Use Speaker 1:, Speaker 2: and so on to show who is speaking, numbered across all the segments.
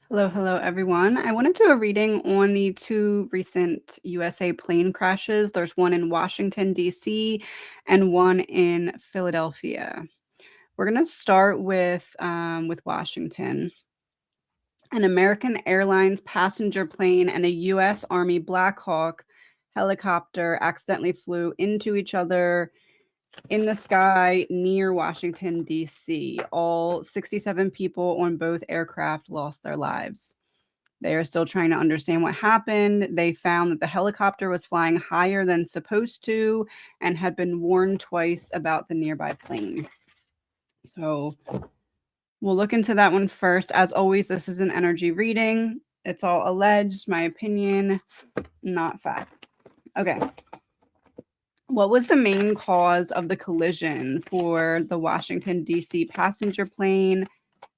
Speaker 1: Hello, everyone. I wanted to do a reading on the two recent USA plane crashes. There's one in Washington, D.C., and one in Philadelphia. We're going to start with Washington. An American Airlines passenger plane and a U.S. Army Black Hawk helicopter accidentally flew into each other in the sky near Washington, D.C. All 67 people on both aircraft lost their lives. They are still trying to understand what happened. They found that the helicopter was flying higher than supposed to and had been warned twice about the nearby plane. So we'll look into that one first. As always, this is an energy reading. It's all alleged, my opinion, not fact. Okay. What was the main cause of the collision for the Washington, D.C. passenger plane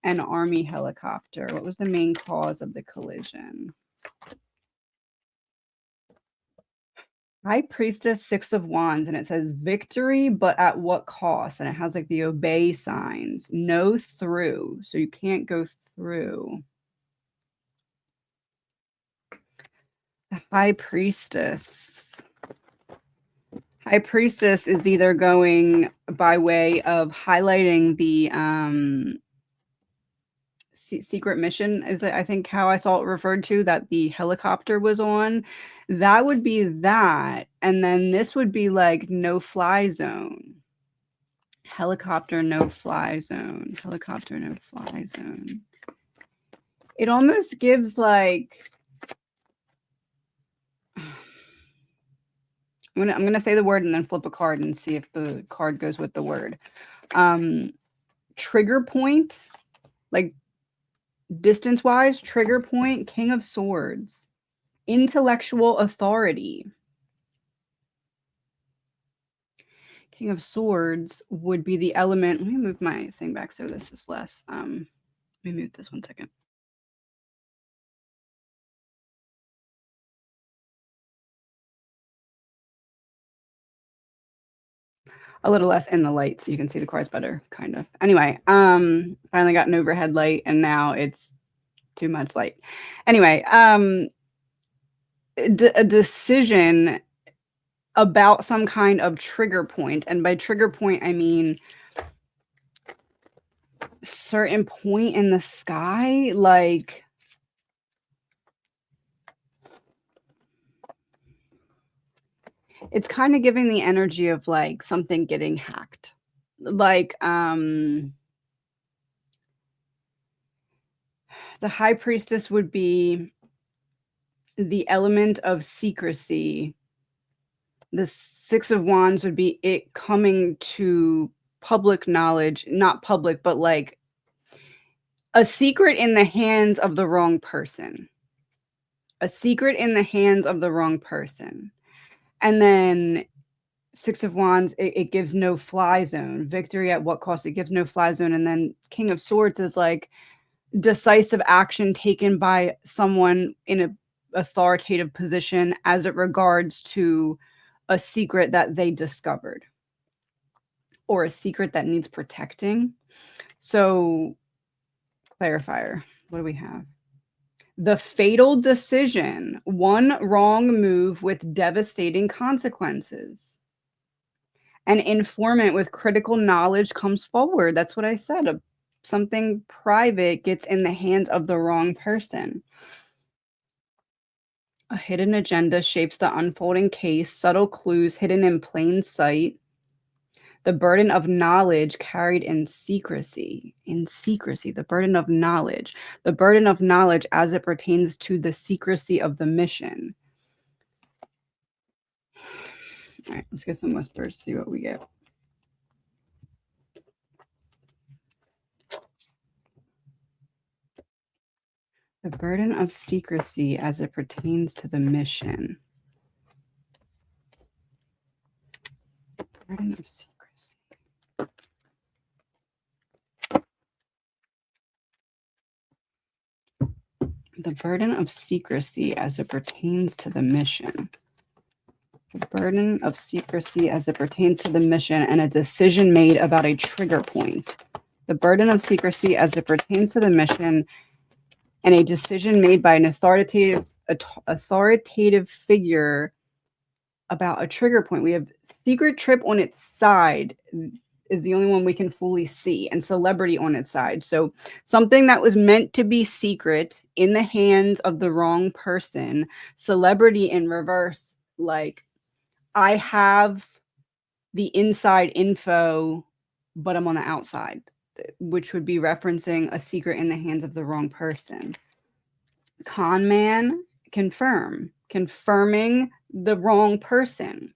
Speaker 1: and Army helicopter? What was the main cause of the collision? High Priestess, Six of Wands, and it says victory, but at what cost? And it has like the obey signs. No through. So you can't go through. The High Priestess. High Priestess is either going by way of highlighting the secret mission, is I think how I saw it referred to, that the helicopter was on. That would be that. And then this would be like no fly zone. Helicopter no fly zone. Helicopter no fly zone. It almost gives like I'm gonna say the word and then flip a card and see if the card goes with the word. Trigger point, like distance-wise, trigger point, King of Swords, intellectual authority. King of Swords would be the element. Let me move my thing back so this is less. Let me mute this 1 second. A little less in the light so you can see the cards better, kind of. Anyway, finally got an overhead light and now it's too much light. Anyway, a decision about some kind of trigger point, and by trigger point I mean certain point in the sky, like it's kind of giving the energy of like something getting hacked, like the High Priestess would be the element of secrecy. The Six of Wands would be it coming to public knowledge, not public, but like a secret in the hands of the wrong person. A secret in the hands of the wrong person. And then Six of Wands, it gives no fly zone. Victory at what cost? It gives no fly zone. And then King of Swords is like decisive action taken by someone in a authoritative position as it regards to a secret that they discovered or a secret that needs protecting. So, clarifier, what do we have? The fatal decision, one wrong move with devastating consequences. An informant with critical knowledge comes forward. That's what I said. Something private gets in the hands of the wrong person. A hidden agenda shapes the unfolding case, subtle clues hidden in plain sight. The burden of knowledge carried in secrecy. The burden of knowledge. The burden of knowledge as it pertains to the secrecy of the mission. All right, let's get some whispers, see what we get. The burden of secrecy as it pertains to the mission. Burden of secrecy. The burden of secrecy as it pertains to the mission. The burden of secrecy as it pertains to the mission and a decision made about a trigger point. The burden of secrecy as it pertains to the mission and a decision made by an authoritative figure about a trigger point. We have secret trip on its side is the only one we can fully see, and celebrity on its side. So something that was meant to be secret in the hands of the wrong person, celebrity in reverse, like I have the inside info, but I'm on the outside, which would be referencing a secret in the hands of the wrong person. Con man, confirming the wrong person,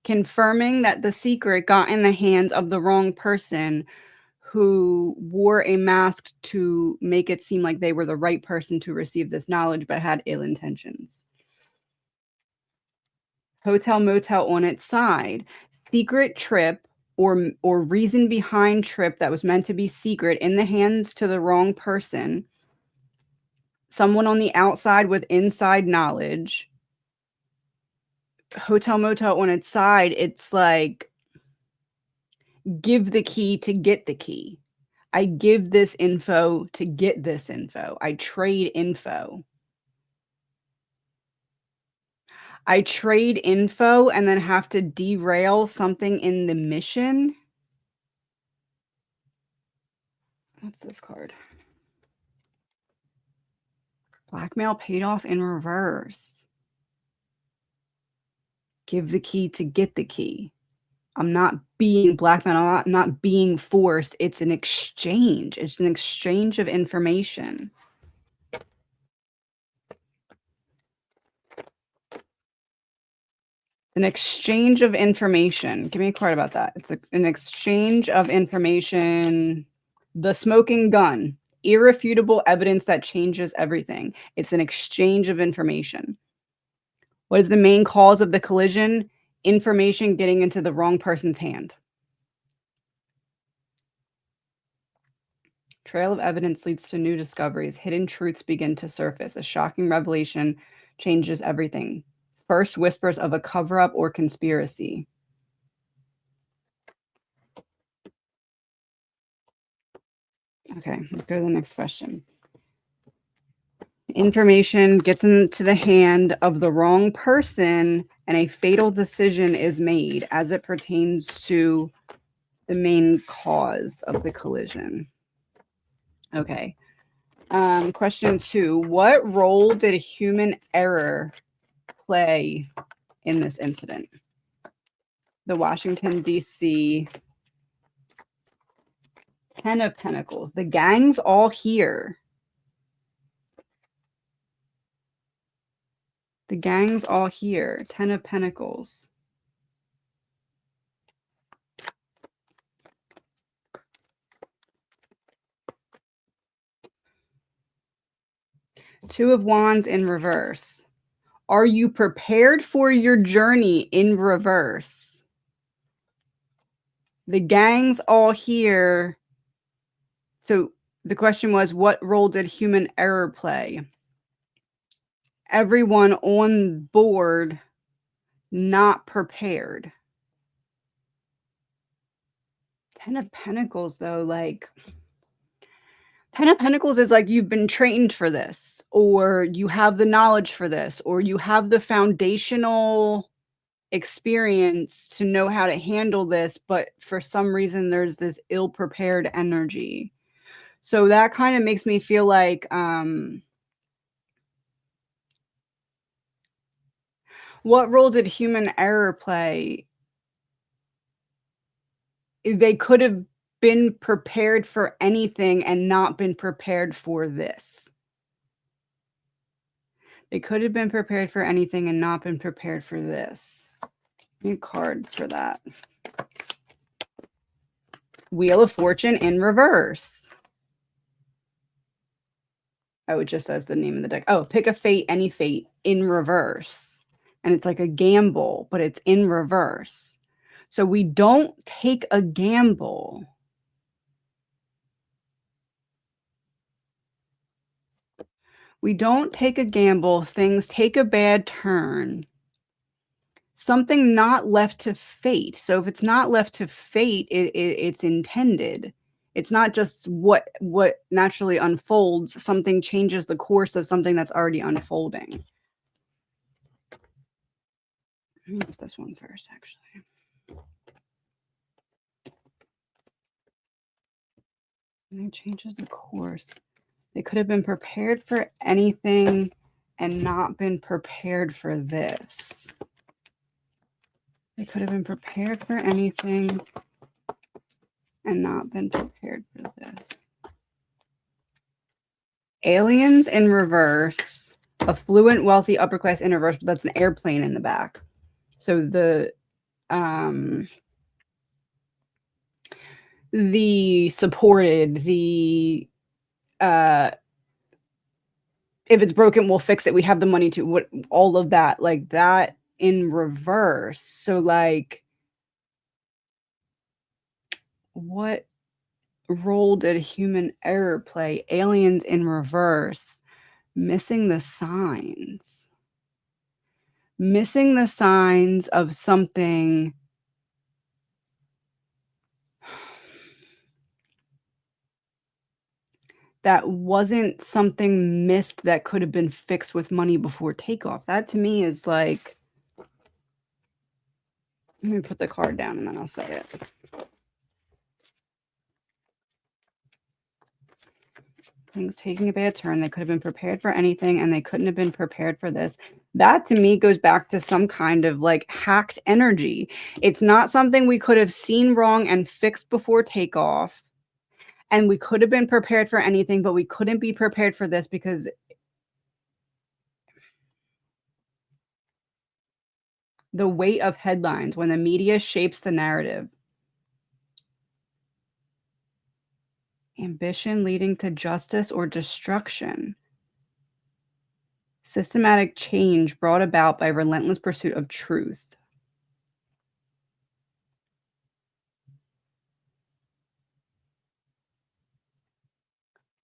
Speaker 1: confirming that the secret got in the hands of the wrong person who wore a mask to make it seem like they were the right person to receive this knowledge but had ill intentions. Hotel motel on its side, secret trip or reason behind trip that was meant to be secret in the hands to the wrong person, someone on the outside with inside knowledge. Hotel motel on its side, it's like give the key to get the key. I give this info to get this info. I trade info. I trade info and then have to derail something in the mission. What's this card? Blackmail paid off in reverse. Give the key to get the key. I'm not being blackmailed. I'm not being forced. It's an exchange. It's an exchange of information. An exchange of information. Give me a card about that. It's an exchange of information. The smoking gun. Irrefutable evidence that changes everything. It's an exchange of information. What is the main cause of the collision? Information getting into the wrong person's hand. Trail of evidence leads to new discoveries. Hidden truths begin to surface. A shocking revelation changes everything. First whispers of a cover-up or conspiracy. Okay, let's go to the next question. Information gets into the hand of the wrong person and a fatal decision is made as it pertains to the main cause of the collision. Okay. Question 2. What role did human error play in this incident? The Washington, D.C. 10 of Pentacles. The gang's all here. The gang's all here. 10 of Pentacles. Two of Wands in reverse. Are you prepared for your journey in reverse? The gang's all here. So the question was, what role did human error play? Everyone on board not prepared. 10 of Pentacles, though, like 10 of Pentacles is like you've been trained for this, or you have the knowledge for this, or you have the foundational experience to know how to handle this, but for some reason there's this ill-prepared energy. So that kind of makes me feel like what role did human error play? They could have been prepared for anything and not been prepared for this. They could have been prepared for anything and not been prepared for this. New card for that. Wheel of Fortune in reverse. Oh, it just says the name of the deck. Oh, pick a fate, any fate in reverse. And it's like a gamble, but it's in reverse. So we don't take a gamble. We don't take a gamble. Things take a bad turn. Something not left to fate. So if it's not left to fate, it's intended. It's not just what naturally unfolds. Something changes the course of something that's already unfolding. Let me use this one first, actually. And it changes the course. They could have been prepared for anything and not been prepared for this. They could have been prepared for anything and not been prepared for this. Aliens in reverse, affluent, wealthy, upper class in reverse, but that's an airplane in the back. So the supported, if it's broken, we'll fix it. We have the money to, what, all of that, like that in reverse. So like, what role did human error play? Aliens in reverse, missing the signs. Missing the signs of something that wasn't something missed that could have been fixed with money before takeoff. That to me is like, let me put the card down and then I'll say it. Things taking a bad turn. They could have been prepared for anything and they couldn't have been prepared for this. That to me goes back to some kind of like hacked energy. It's not something we could have seen wrong and fixed before takeoff. And we could have been prepared for anything, but we couldn't be prepared for this because the weight of headlines, when the media shapes the narrative. Ambition leading to justice or destruction. Systematic change brought about by relentless pursuit of truth.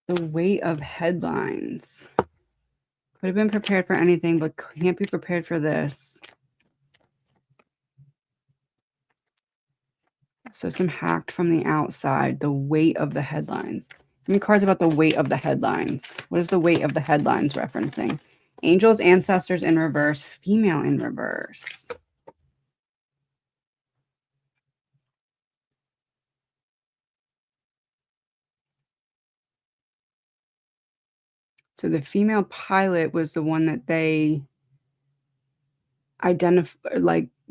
Speaker 1: The weight of headlines. Could have been prepared for anything, but can't be prepared for this. System hacked from the outside. The weight of the headlines. Give me cards about the weight of the headlines. What is the weight of the headlines referencing? Angels, ancestors in reverse, female in reverse. So the female pilot was the one that they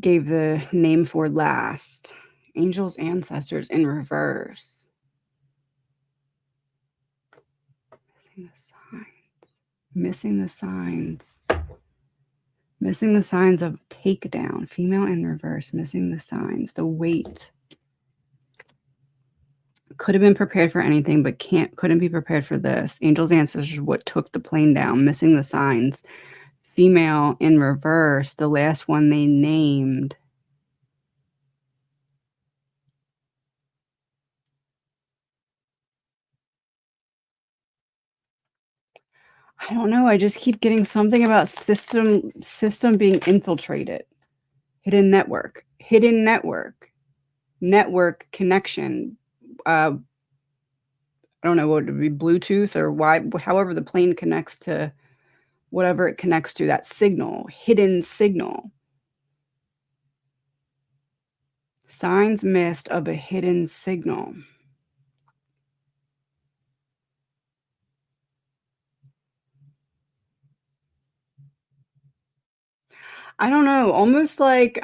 Speaker 1: gave the name for last. Angels, ancestors in reverse. Missing the signs. Missing the signs. Missing the signs of takedown. Female in reverse. Missing the signs. The weight. Could have been prepared for anything, but couldn't be prepared for this. Angels, ancestors, what took the plane down. Missing the signs. Female in reverse. The last one they named. I don't know. I just keep getting something about system being infiltrated. Hidden network connection. I don't know what it would be, Bluetooth or however the plane connects to whatever it connects to, that signal, hidden signal. Signs missed of a hidden signal. I don't know, almost like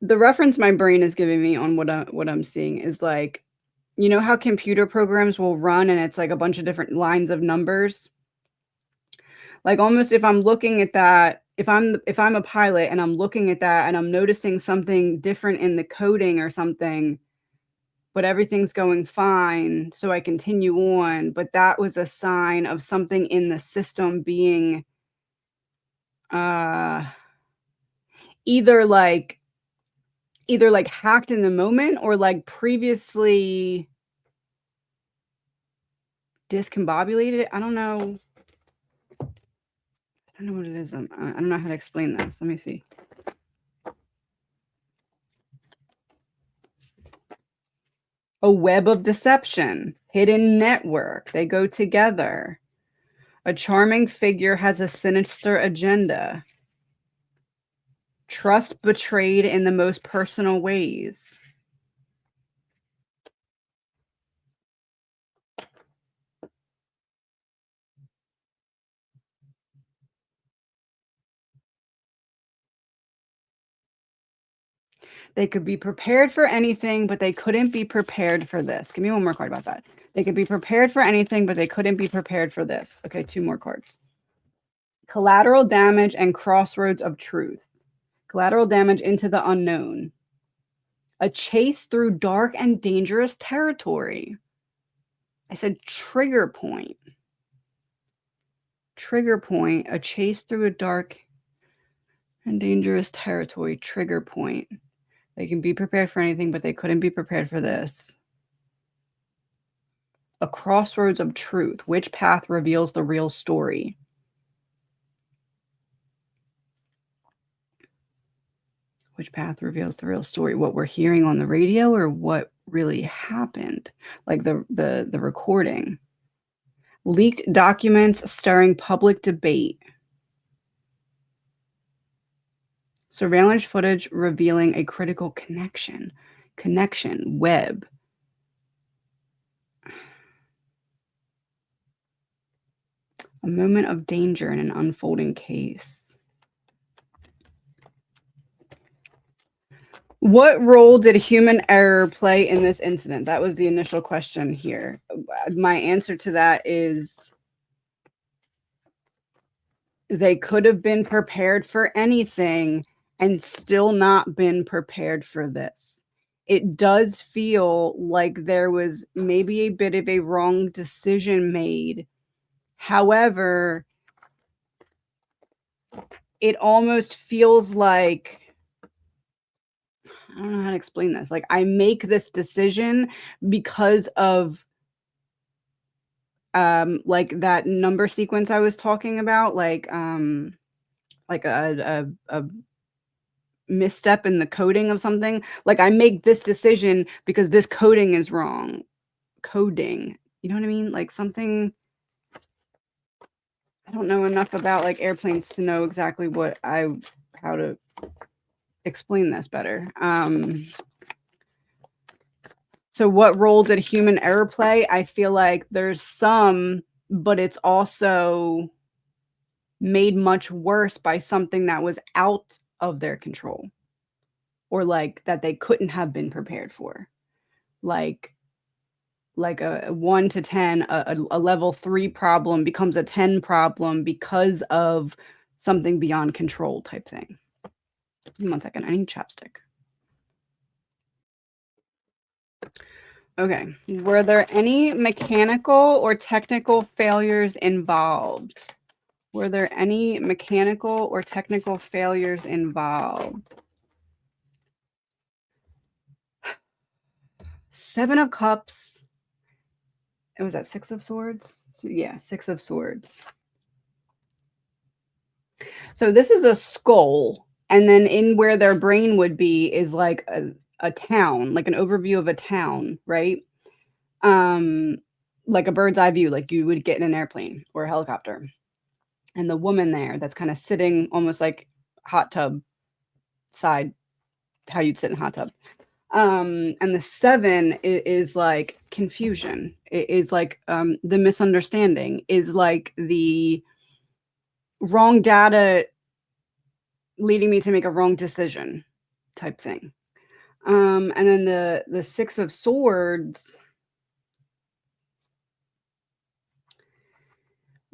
Speaker 1: the reference my brain is giving me on what I'm seeing is like, you know how computer programs will run and it's like a bunch of different lines of numbers? Like almost if I'm looking at that, if I'm a pilot and I'm looking at that and I'm noticing something different in the coding or something, but everything's going fine, so I continue on, but that was a sign of something in the system being uh either like hacked in the moment or like previously discombobulated. I don't know. I don't know what it is. I don't know how to explain this. Let me see. A web of deception, hidden network. They go together. A charming figure has a sinister agenda. Trust betrayed in the most personal ways. They could be prepared for anything, but they couldn't be prepared for this. Give me one more card about that. They could be prepared for anything, but they couldn't be prepared for this. Okay, 2 more cards. Collateral damage and crossroads of truth. Collateral damage into the unknown. A chase through dark and dangerous territory. I said trigger point. Trigger point. A chase through a dark and dangerous territory. Trigger point. They can be prepared for anything, but they couldn't be prepared for this. A crossroads of truth. Which path reveals the real story? Which path reveals the real story? What we're hearing on the radio or what really happened? Like the recording. Leaked documents stirring public debate. Surveillance footage revealing a critical connection. Connection, web. A moment of danger in an unfolding case. What role did human error play in this incident? That was the initial question here. My answer to that is they could have been prepared for anything and still not been prepared for this. It does feel like there was maybe a bit of a wrong decision made. However, it almost feels like, I don't know how to explain this. Like I make this decision because of like that number sequence I was talking about, like a misstep in the coding of something. Like I make this decision because this coding is wrong. Coding. You know what I mean? Like something, I don't know enough about like airplanes to know exactly how to explain this better. So what role did human error play? I feel like there's some, but it's also made much worse by something that was out of their control or like that they couldn't have been prepared for. Like a 1 to 10, a level 3 problem becomes a 10 problem because of something beyond control type thing. 1 second, I need chapstick. Okay. Were there any mechanical or technical failures involved? Were there any mechanical or technical failures involved? 7 of Cups. It was that 6 of Swords? So, yeah, 6 of Swords. So this is a skull, and then in where their brain would be is like a town, like an overview of a town, right? Like a bird's eye view, like you would get in an airplane or a helicopter. And the woman there that's kind of sitting almost like hot tub side, how you'd sit in a hot tub. And the 7 is like confusion. It is like the misunderstanding, is like the wrong data leading me to make a wrong decision type thing. And then the 6 of Swords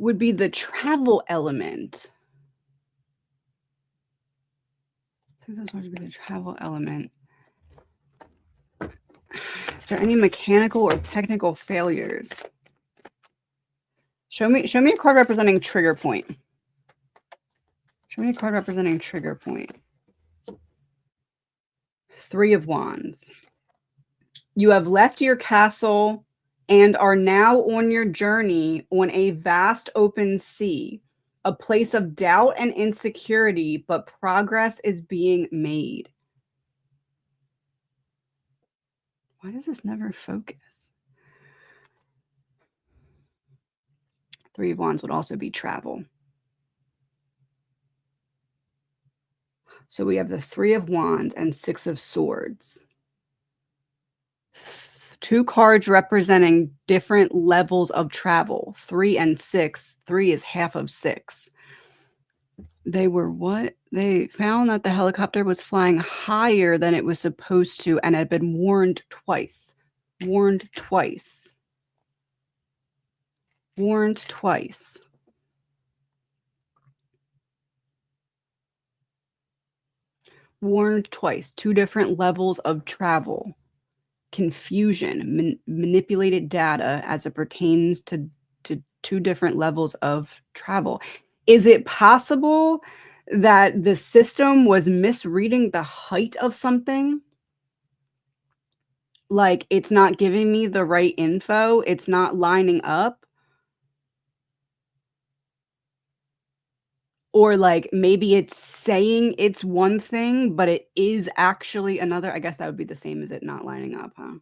Speaker 1: would be the travel element. 6 of Swords would be the travel element. Is there any mechanical or technical failures? Show me a card representing trigger point. Show me a card representing trigger point. 3 of Wands. You have left your castle and are now on your journey on a vast open sea, a place of doubt and insecurity, but progress is being made. Why does this never focus? 3 of Wands would also be travel. So we have the 3 of Wands and 6 of Swords. 2 cards representing different levels of travel. 3 and 6. 3 is half of 6. They were what? They found that the helicopter was flying higher than it was supposed to and had been warned twice. Warned twice. Warned twice. Warned twice. 2 different levels of travel. Confusion, manipulated data as it pertains to 2 different levels of travel. Is it possible that the system was misreading the height of something? Like, it's not giving me the right info, it's not lining up? Or, like, maybe it's saying it's one thing, but it is actually another? I guess that would be the same as it not lining up, huh?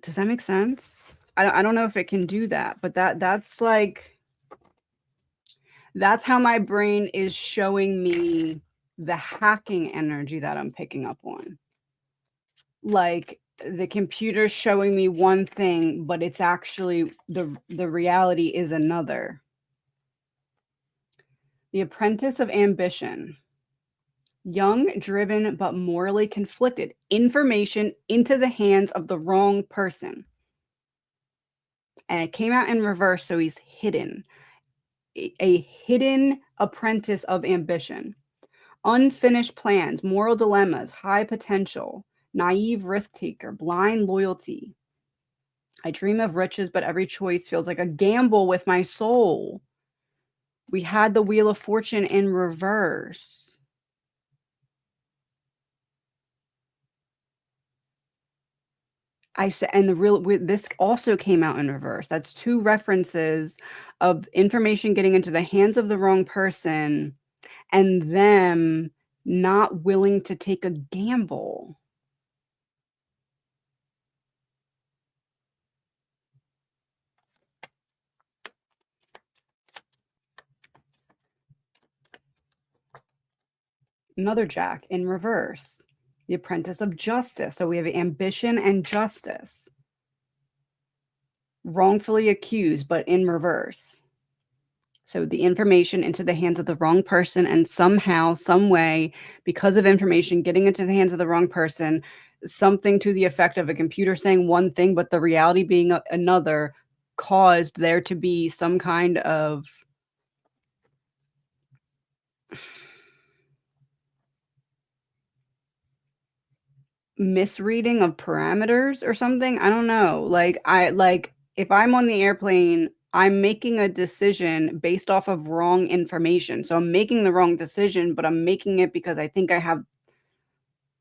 Speaker 1: Does that make sense? I don't know if it can do that, but that's like that's how my brain is showing me the hacking energy that I'm picking up on. Like, the computer's showing me one thing, but it's actually the reality is another. The Apprentice of Ambition. Young, driven, but morally conflicted. Information into the hands of the wrong person. And it came out in reverse, so he's hidden. A hidden apprentice of ambition. Unfinished plans, moral dilemmas, high potential, naive risk taker, blind loyalty. I dream of riches, but every choice feels like a gamble with my soul. We had the Wheel of Fortune in reverse. I said, and this also came out in reverse. That's 2 references of information getting into the hands of the wrong person and them not willing to take a gamble. Another Jack in reverse. The Apprentice of Justice. So we have ambition and justice. Wrongfully accused, but in reverse. So the information into the hands of the wrong person, and somehow, some way, because of information getting into the hands of the wrong person, something to the effect of a computer saying one thing, but the reality being another, caused there to be some kind of misreading of parameters or something. I don't know. Like, if I'm on the airplane, I'm making a decision based off of wrong information. So I'm making the wrong decision, but I'm making it because I think I have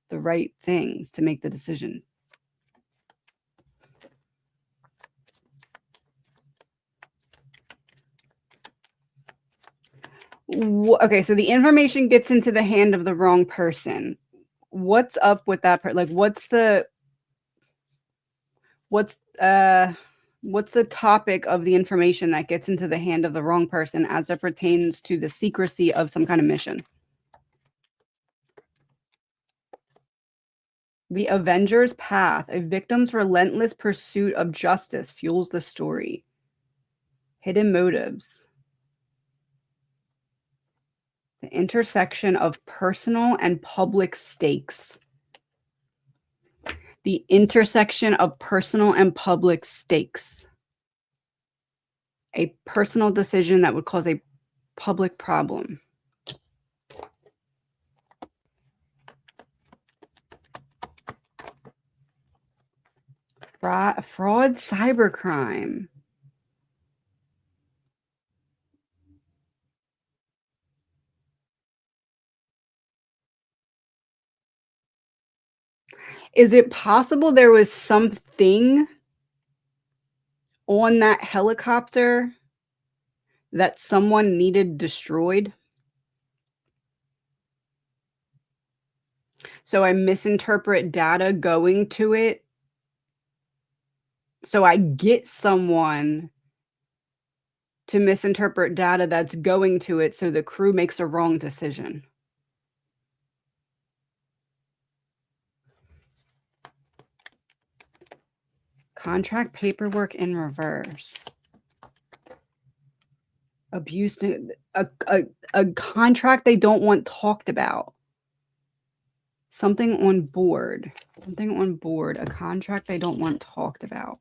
Speaker 1: the right things to make the decision. Okay, so the information gets into the hand of the wrong person. What's up with that part? Like, what's the topic of the information that gets into the hand of the wrong person as it pertains to the secrecy of some kind of mission? The Avenger's Path, a victim's relentless pursuit of justice fuels the story. Hidden motives. The intersection of personal and public stakes. The intersection of personal and public stakes. A personal decision that would cause a public problem. Fraud, cybercrime. Is it possible there was something on that helicopter that someone needed destroyed? So I misinterpret data going to it. So I get someone to misinterpret data that's going to it, so the crew makes a wrong decision. Contract paperwork in reverse. Abuse, a contract they don't want talked about. Something on board, a contract they don't want talked about.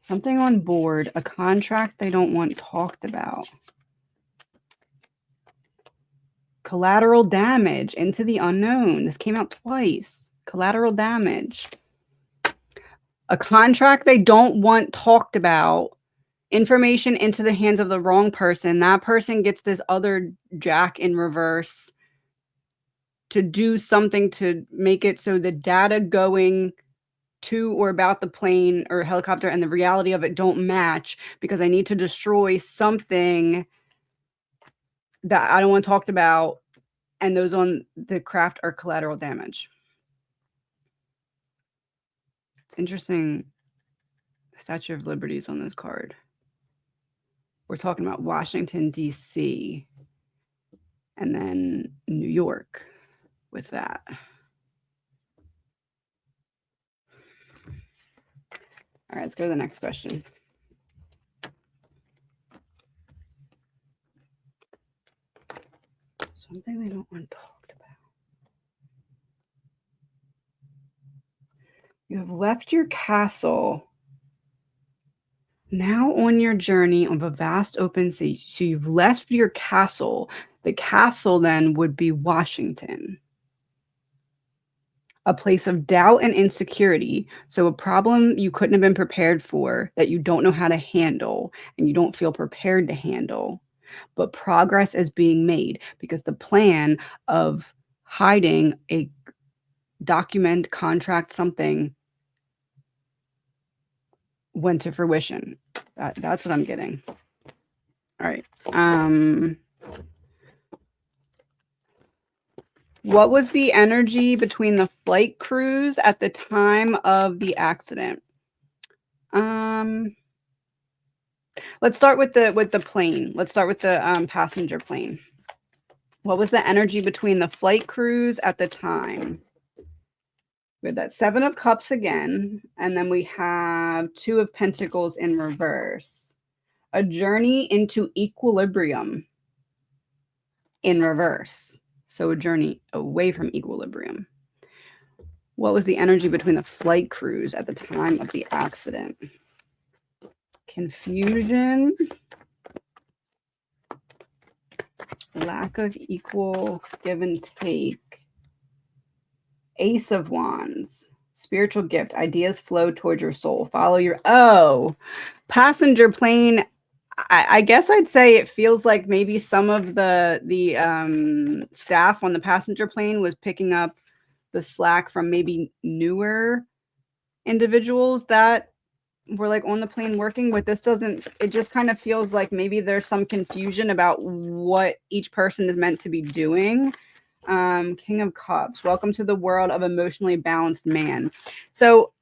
Speaker 1: Something on board, a contract they don't want talked about. Collateral damage, into the unknown. This came out twice. Collateral damage. A contract they don't want talked about. Information into the hands of the wrong person. That person gets this other jack in reverse to do something to make it so the data going to or about the plane or helicopter and the reality of it don't match, because I need to destroy something that I don't want talked about, and those on the craft are collateral damage. It's interesting. Statue of Liberty is on this card. We're talking about Washington, D.C., and then New York with that. All right, let's go to the next question. Something they don't want talked about. You have left your castle. Now on your journey of a vast open sea. So you've left your castle. The castle then would be Washington. A place of doubt and insecurity. So a problem you couldn't have been prepared for, that you don't know how to handle and you don't feel prepared to handle. But progress is being made because the plan of hiding a document, contract, something went to fruition. That's what I'm getting. All right. What was the energy between the flight crews at the time of the accident? Let's start with the plane. Let's start with the passenger plane. What was the energy between the flight crews at the time? We have that 7 of Cups again, and then we have 2 of Pentacles in reverse. A journey into equilibrium in reverse. So a journey away from equilibrium. What was the energy between the flight crews at the time of the accident? Confusion. Lack of equal give and take. Ace of Wands. Spiritual gift. Ideas flow towards your soul. Follow your... Oh, passenger plane. I guess I'd say it feels like maybe some of the staff on the passenger plane was picking up the slack from maybe newer individuals that were like on the plane working, but this doesn't, it just kind of feels like maybe there's some confusion about what each person is meant to be doing. King of Cups. Welcome to the world of emotionally balanced man. So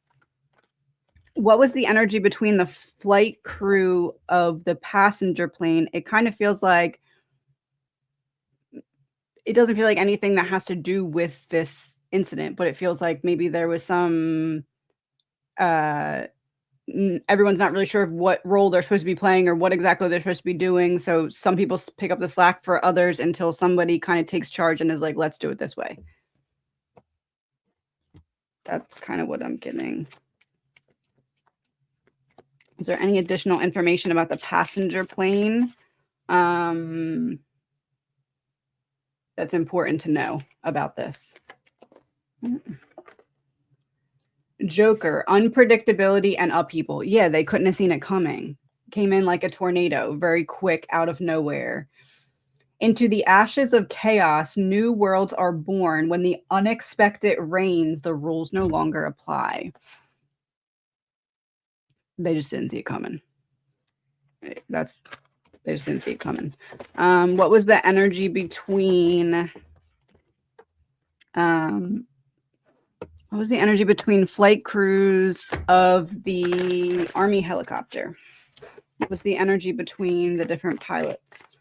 Speaker 1: what was the energy between the flight crew of the passenger plane? It kind of feels like it doesn't feel like anything that has to do with this incident, but it feels like maybe there was some everyone's not really sure of what role they're supposed to be playing or what exactly they're supposed to be doing. So some people pick up the slack for others until somebody kind of takes charge and is like, let's do it this way. That's kind of what I'm getting. Is there any additional information about the passenger plane that's important to know about this? Joker, unpredictability and upheaval. Yeah, they couldn't have seen it coming. Came in like a tornado, very quick, out of nowhere. Into the ashes of chaos, new worlds are born. When the unexpected reigns, the rules no longer apply. They just didn't see it coming. That's They just didn't see it coming. What was the energy between what was the energy between flight crews of the Army helicopter? What was the energy between the different pilots?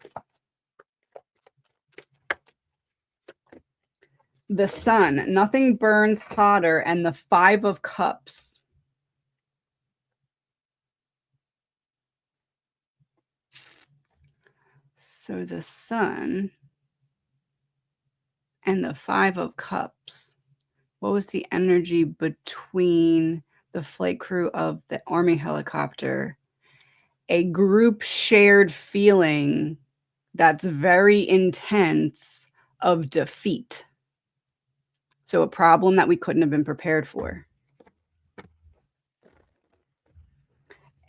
Speaker 1: The sun. Nothing burns hotter, and the 5 of Cups. So the sun and the 5 of Cups. What was the energy between the flight crew of the Army helicopter? A group shared feeling that's very intense of defeat. So a problem that we couldn't have been prepared for.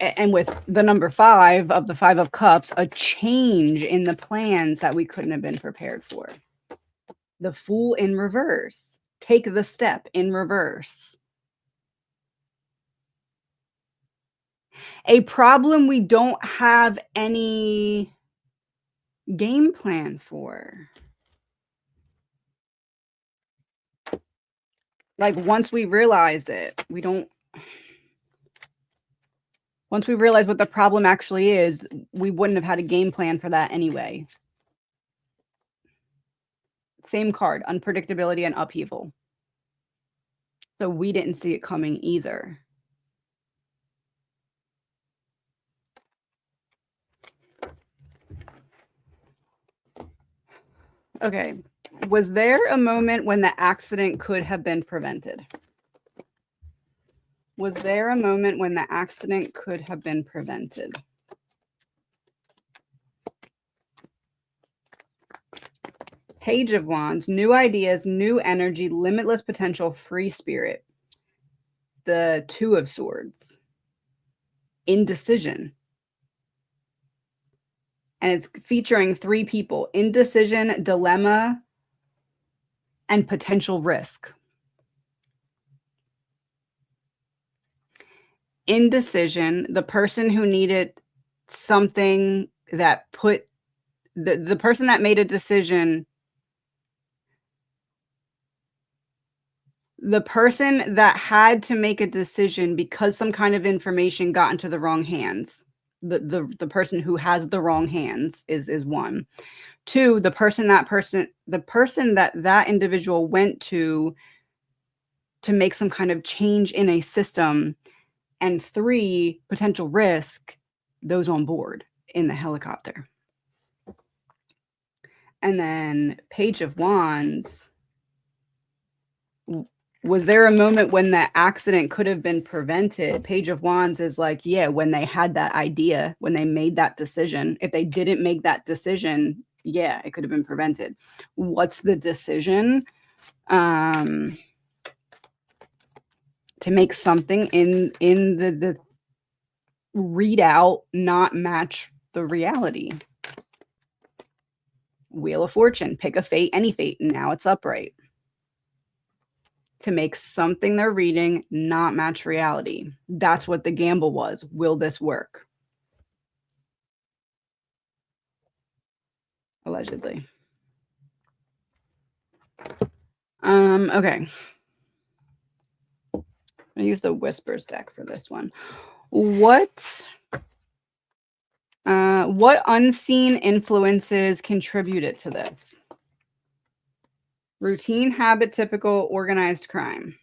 Speaker 1: And with the number 5 of the 5 of Cups, a change in the plans that we couldn't have been prepared for. The Fool in reverse. Take the step in reverse. A problem we don't have any game plan for. Like, once we realize it, we don't. Once we realize what the problem actually is, we wouldn't have had a game plan for that anyway. Same card, unpredictability and upheaval. So we didn't see it coming either. Okay. Was there a moment when the accident could have been prevented? Was there a moment when the accident could have been prevented? Page of Wands, new ideas, new energy, limitless potential, free spirit. The 2 of Swords, indecision. And it's featuring 3 people: indecision, dilemma, and potential risk. Indecision, the person who needed something that put the person that made a decision, the person that had to make a decision because some kind of information got into the wrong hands. The person who has the wrong hands is 1. 2, the person that individual went to make some kind of change in a system. And 3, potential risk, those on board in the helicopter. And then Page of Wands, was there a moment when that accident could have been prevented? Page of Wands is like, yeah, when they had that idea, when they made that decision. If they didn't make that decision, yeah, it could have been prevented. What's the decision? To make something in the readout not match the reality. Wheel of Fortune, pick a fate, any fate, and now it's upright. To make something they're reading not match reality. That's what the gamble was. Will this work? Allegedly. Okay. I'm gonna use the Whispers deck for this one. What unseen influences contributed to this? Routine, habit, typical, organized crime.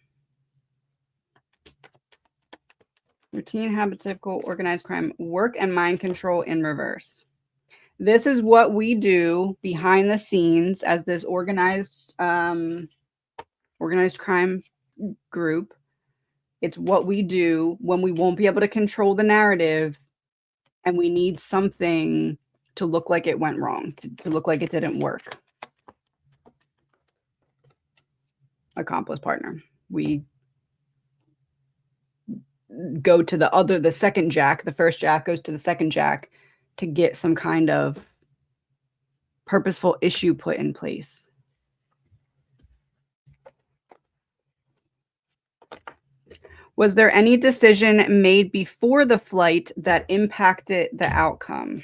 Speaker 1: Routine, habit, typical, organized crime, work and mind control in reverse. This is what we do behind the scenes as this organized crime group. It's what we do when we won't be able to control the narrative and we need something to look like it went wrong, to look like it didn't work. Accomplice partner. We go to the second jack. The first jack goes to the second jack to get some kind of purposeful issue put in place. Was there any decision made before the flight that impacted the outcome?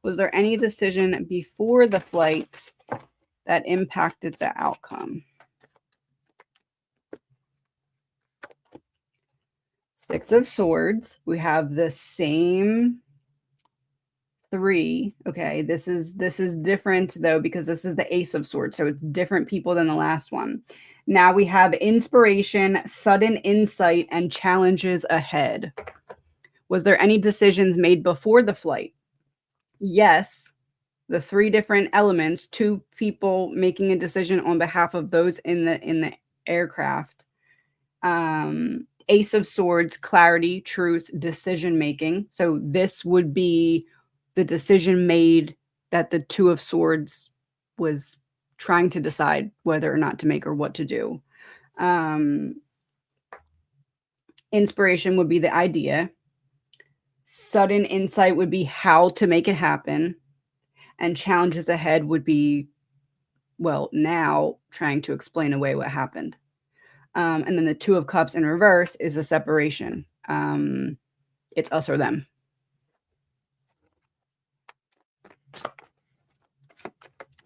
Speaker 1: Was there any decision before the flight that impacted the outcome? Six of Swords. We have the same three. Okay, this is different though, because this is the Ace of Swords, so it's different people than the last one. Now we have inspiration, sudden insight, and challenges ahead. Was there any decisions made before the flight? Yes. The three different elements, two people making a decision on behalf of those in the aircraft. Ace of Swords, clarity, truth, decision making. So this would be the decision made that the Two of Swords was trying to decide whether or not to make or what to do. Inspiration would be the idea. Sudden insight would be how to make it happen. And challenges ahead would be, well, now trying to explain away what happened. And then the Two of Cups in reverse is a separation. It's us or them.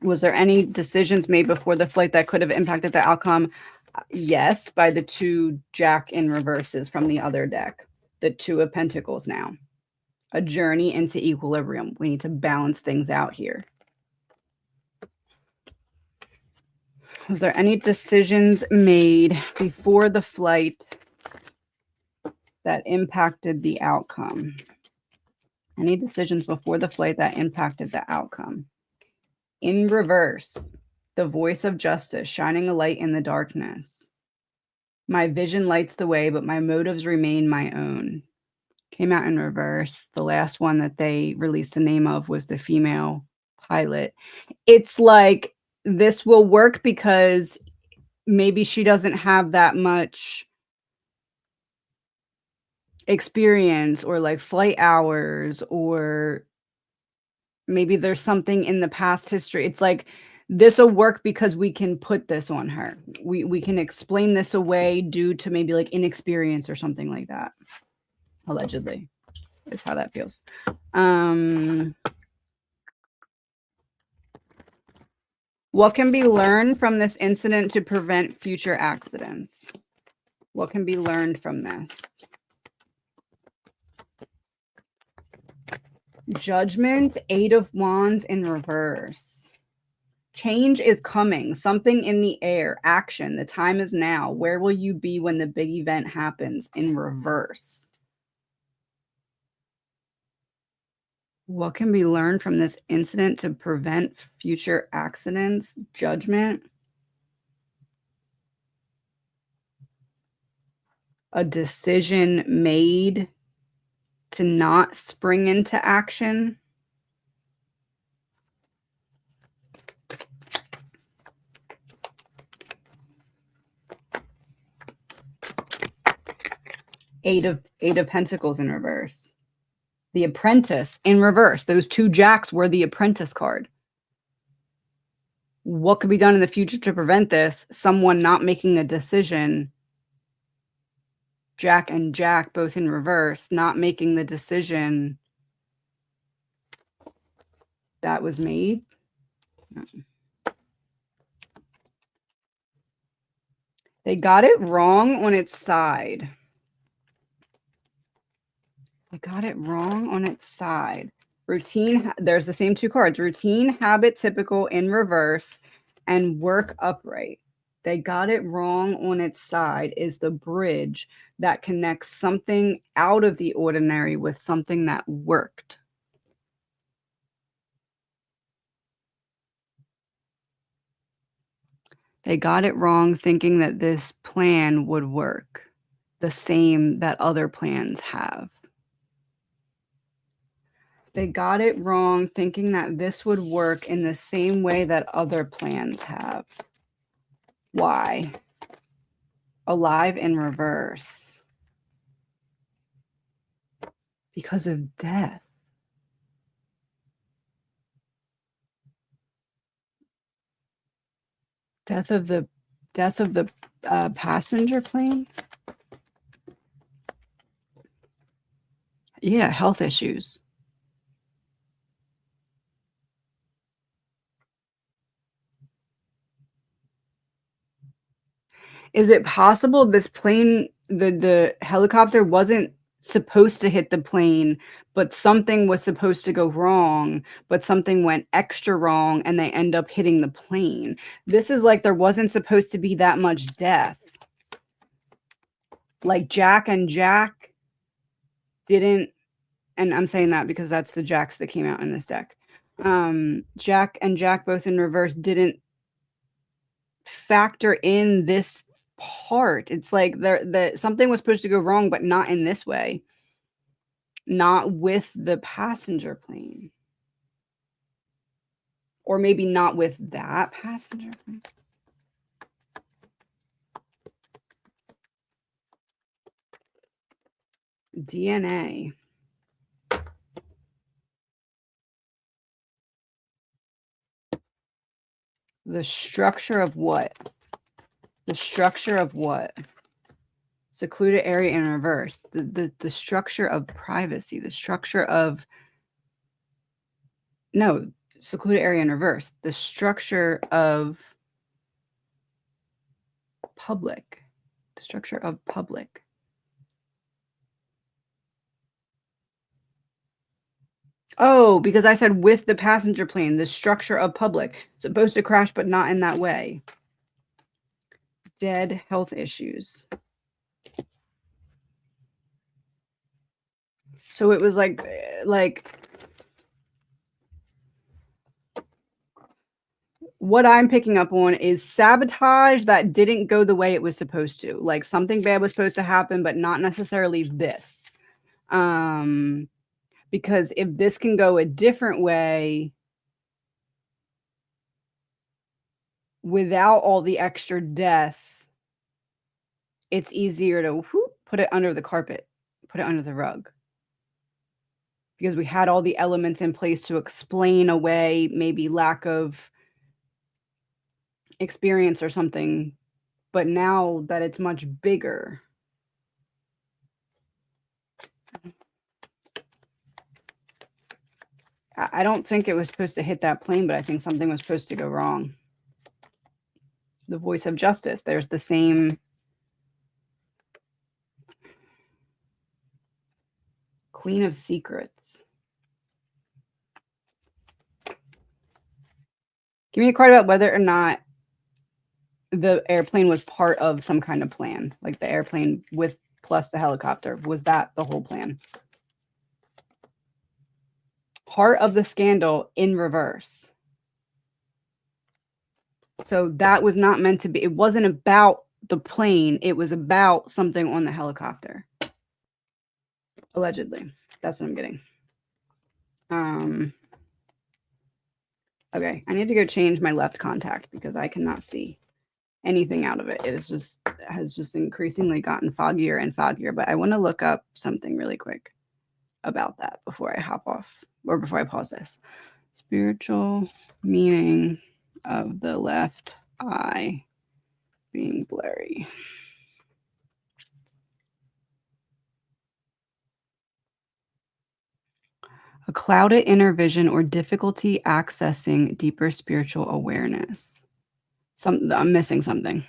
Speaker 1: Was there any decisions made before the flight that could have impacted the outcome? Yes, by the two Jack in reverses from the other deck. The Two of Pentacles now. A journey into equilibrium. We need to balance things out here. Was there any decisions made before the flight that impacted the outcome? Any decisions before the flight that impacted the outcome? In reverse, the voice of justice, shining a light in the darkness. My vision lights the way, but my motives remain my own. Came out in reverse. The last one that they released the name of was the female pilot. It's like, this will work because maybe she doesn't have that much experience or like flight hours, or maybe there's something in the past history. It's like, this will work because we can put this on her. We can explain this away due to maybe like inexperience or something like that. Allegedly is how that feels. What can be learned from this incident to prevent future accidents? What can be learned from this? Judgment, Eight of Wands in reverse. Change is coming. Something in the air. Action. The time is now. Where will you be when the big event happens? In reverse. What can be learned from this incident to prevent future accidents? Judgment. A decision made to not spring into action. Eight of Pentacles in reverse. The Apprentice in reverse. Those two Jacks were the Apprentice card. What could be done in the future to prevent this? Someone not making a decision. Jack and Jack both in reverse, not making the decision that was made. They got it wrong on its side. They got it wrong on its side. Routine, there's the same two cards. Routine, habit, typical in reverse, and work upright. They got it wrong on its side is the bridge that connects something out of the ordinary with something that worked. They got it wrong thinking that this plan would work the same that other plans have. They got it wrong thinking that this would work in the same way that other plans have. Why? Alive in reverse. Because of death. Death of the passenger plane. Yeah, health issues. Is it possible this plane, the helicopter wasn't supposed to hit the plane, but something was supposed to go wrong, but something went extra wrong and they end up hitting the plane? This is like there wasn't supposed to be that much death. Like Jack and Jack didn't, and I'm saying that because that's the Jacks that came out in this deck. Jack and Jack both in reverse didn't factor in this part. It's like the something was supposed to go wrong, but not in this way. Not with the passenger plane. Or maybe not with that passenger plane. DNA. The structure of what? The structure of what? Secluded area in reverse. The structure of privacy. The structure of... No, secluded area in reverse. The structure of public. The structure of public. Oh, because I said with the passenger plane, the structure of public. Supposed to crash, but not in that way. Dead health issues. So it was like what I'm picking up on is sabotage that didn't go the way it was supposed to. Like something bad was supposed to happen, but not necessarily this. Because if this can go a different way without all the extra death, it's easier to put it under the carpet, put it under the rug. Because we had all the elements in place to explain away maybe lack of experience or something. But now that it's much bigger, I don't think it was supposed to hit that plane, but I think something was supposed to go wrong. The voice of justice. There's the same Queen of Secrets. Give me a card about whether or not the airplane was part of some kind of plan, like the airplane with plus the helicopter. Was that the whole plan? Heart of the Scandal in reverse. So that was not meant to be. It wasn't about the plane. It was about something on the helicopter. Allegedly. That's what I'm getting. Okay, I need to go change my left contact because I cannot see anything out of it. It is just has just increasingly gotten foggier and foggier, but I want to look up something really quick about that before I hop off or before I pause this. Spiritual meaning of the left eye being blurry. A clouded inner vision or difficulty accessing deeper spiritual awareness. I'm missing something.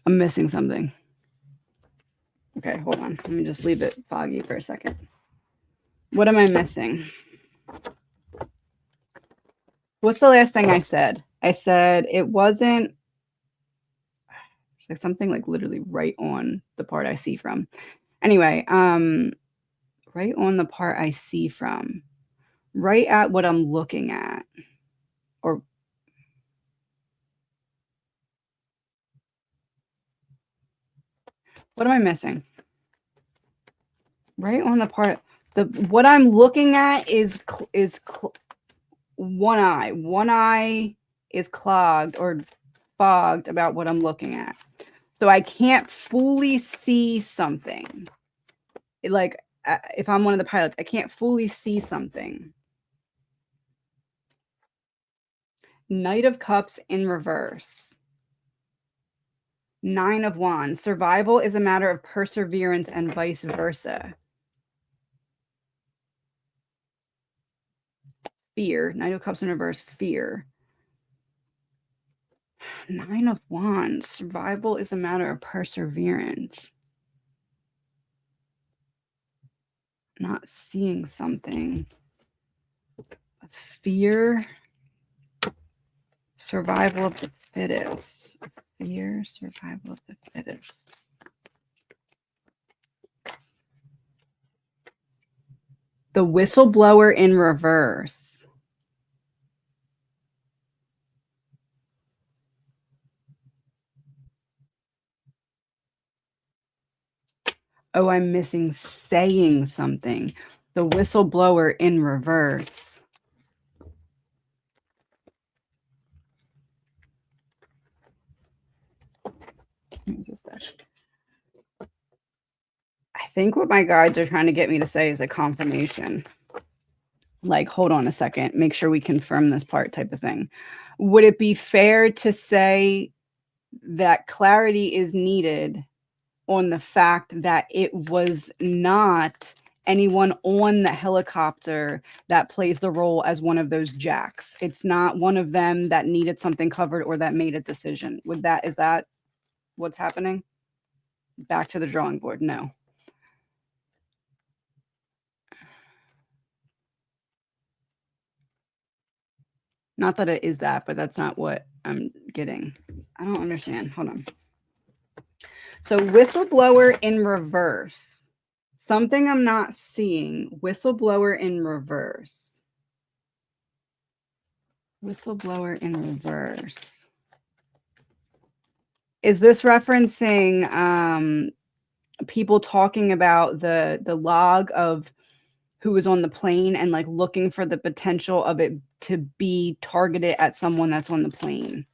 Speaker 1: I'm missing something. Okay, hold on. Let me just leave it foggy for a second. What am I missing? What's the last thing I said? I said it wasn't like something like literally right on the part I see from. Anyway, right on the part I see from. Right at what I'm looking at. Or what am I missing? Right on the part what I'm looking at is one eye. One eye is clogged or fogged about what I'm looking at. So I can't fully see something. Like if I'm one of the pilots, I can't fully see something. Knight of Cups in reverse. Nine of Wands. Survival is a matter of perseverance and vice versa. Fear. Knight of Cups in reverse. Fear. Nine of Wands. Survival is a matter of perseverance. Not seeing something. Fear. Survival of the fittest. Fear. Survival of the fittest. The whistleblower in reverse. Oh, I'm missing saying something. The whistleblower in reverse. Use this dash. I think what my guides are trying to get me to say is a confirmation. Like, hold on a second, make sure we confirm this part type of thing. Would it be fair to say that clarity is needed on the fact that it was not anyone on the helicopter that plays the role as one of those jacks? It's not one of them that needed something covered or that made a decision. Is that what's happening? Back to the drawing board. No. Not that it is that, but that's not what I'm getting. I don't understand. Hold on. So whistleblower in reverse. Something I'm not seeing. Whistleblower in reverse. Whistleblower in reverse. Is this referencing people talking about the log of who was on the plane and like looking for the potential of it to be targeted at someone that's on the plane?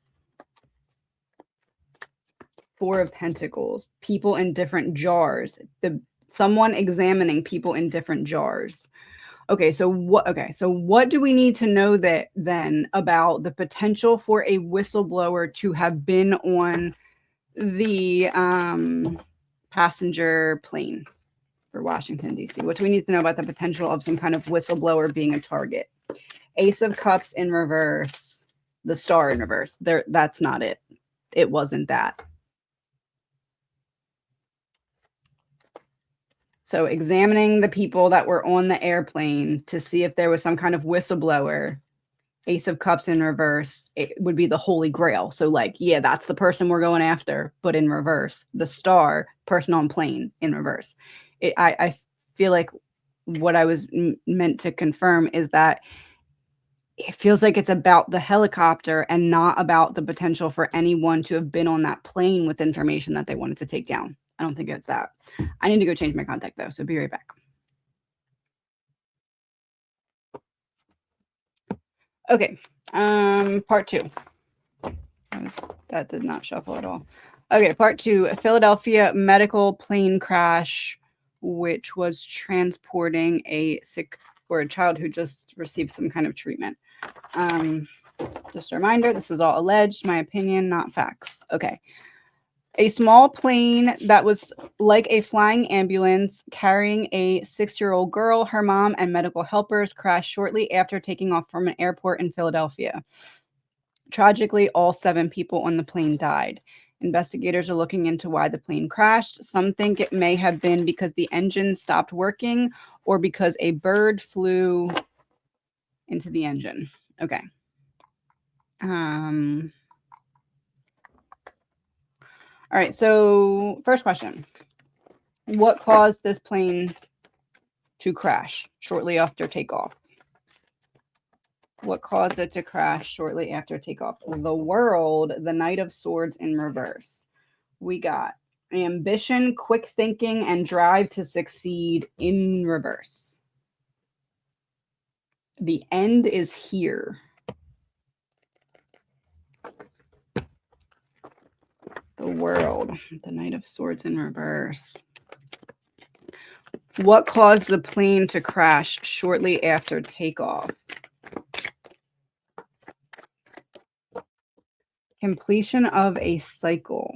Speaker 1: Four of Pentacles, people in different jars. Someone examining people in different jars. Okay, so what do we need to know that then about the potential for a whistleblower to have been on the passenger plane for Washington, D.C.? What do we need to know about the potential of some kind of whistleblower being a target? Ace of Cups in reverse, the Star in reverse. That's not it. It wasn't that. So examining the people that were on the airplane to see if there was some kind of whistleblower. Ace of Cups in reverse, it would be the Holy Grail. So like, yeah, that's the person we're going after, but in reverse. The Star, person on plane in reverse. I feel like what I was meant to confirm is that it feels like it's about the helicopter and not about the potential for anyone to have been on that plane with information that they wanted to take down. I don't think it's that. I need to go change my contact though, so be right back. Okay, part two. That did not shuffle at all. Okay, part two, Philadelphia medical plane crash, which was transporting a sick or a child who just received some kind of treatment. Just a reminder, this is all alleged, my opinion, not facts. Okay. A small plane that was like a flying ambulance carrying a 6-year-old girl, her mom, and medical helpers crashed shortly after taking off from an airport in Philadelphia. Tragically, all 7 people on the plane died. Investigators are looking into why the plane crashed. Some think it may have been because the engine stopped working or because a bird flew into the engine. Okay. All right, so first question. What caused this plane to crash shortly after takeoff? What caused it to crash shortly after takeoff? The World, the Knight of Swords in reverse. We got ambition, quick thinking, and drive to succeed in reverse. The end is here. The World, the Knight of Swords in reverse. What caused the plane to crash shortly after takeoff? Completion of a cycle.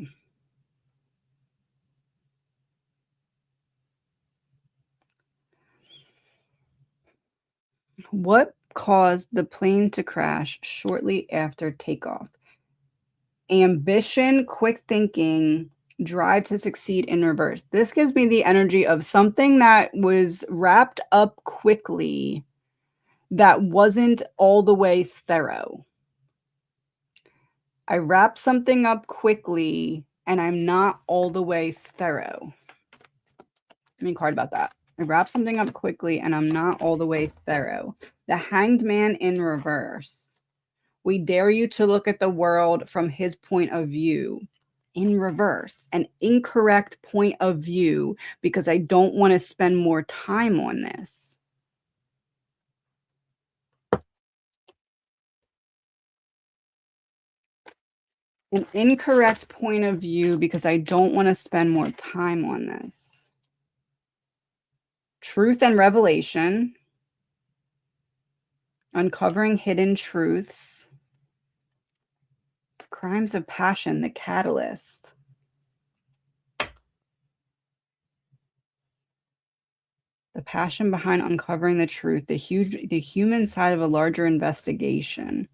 Speaker 1: What caused the plane to crash shortly after takeoff? ambition, quick thinking, drive to succeed in reverse. This gives me the energy of something that was wrapped up quickly that wasn't all the way thorough. I wrap something up quickly and I'm not all the way thorough. I mean, card about that. I wrap something up quickly and I'm not all the way thorough. The Hanged Man in reverse. We dare you to look at the world from his point of view. In reverse, an incorrect point of view, because I don't want to spend more time on this. An incorrect point of view because I don't want to spend more time on this. Truth and revelation. Uncovering hidden truths. Crimes of passion, the catalyst. The passion behind uncovering the truth, the human side of a larger investigation.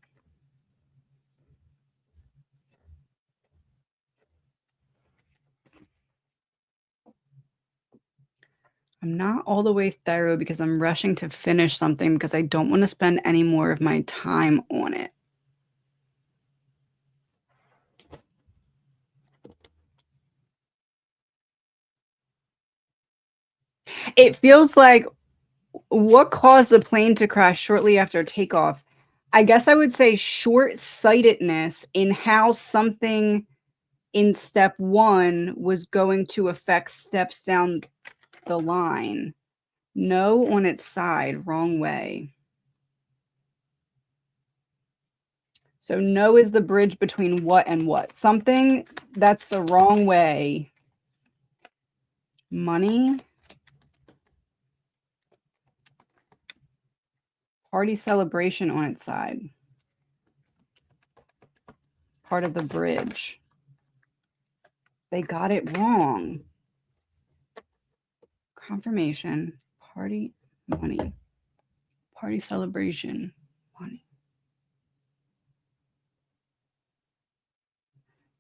Speaker 1: I'm not all the way thorough because I'm rushing to finish something because I don't want to spend any more of my time on it. It feels like what caused the plane to crash shortly after takeoff? I guess I would say short-sightedness in how something in step 1 was going to affect steps down the line. No on its side, wrong way. So no is the bridge between what and what. Something that's the wrong way. Money. Party celebration on its side. Part of the bridge. They got it wrong. Confirmation. Party. Money. Party celebration. Money.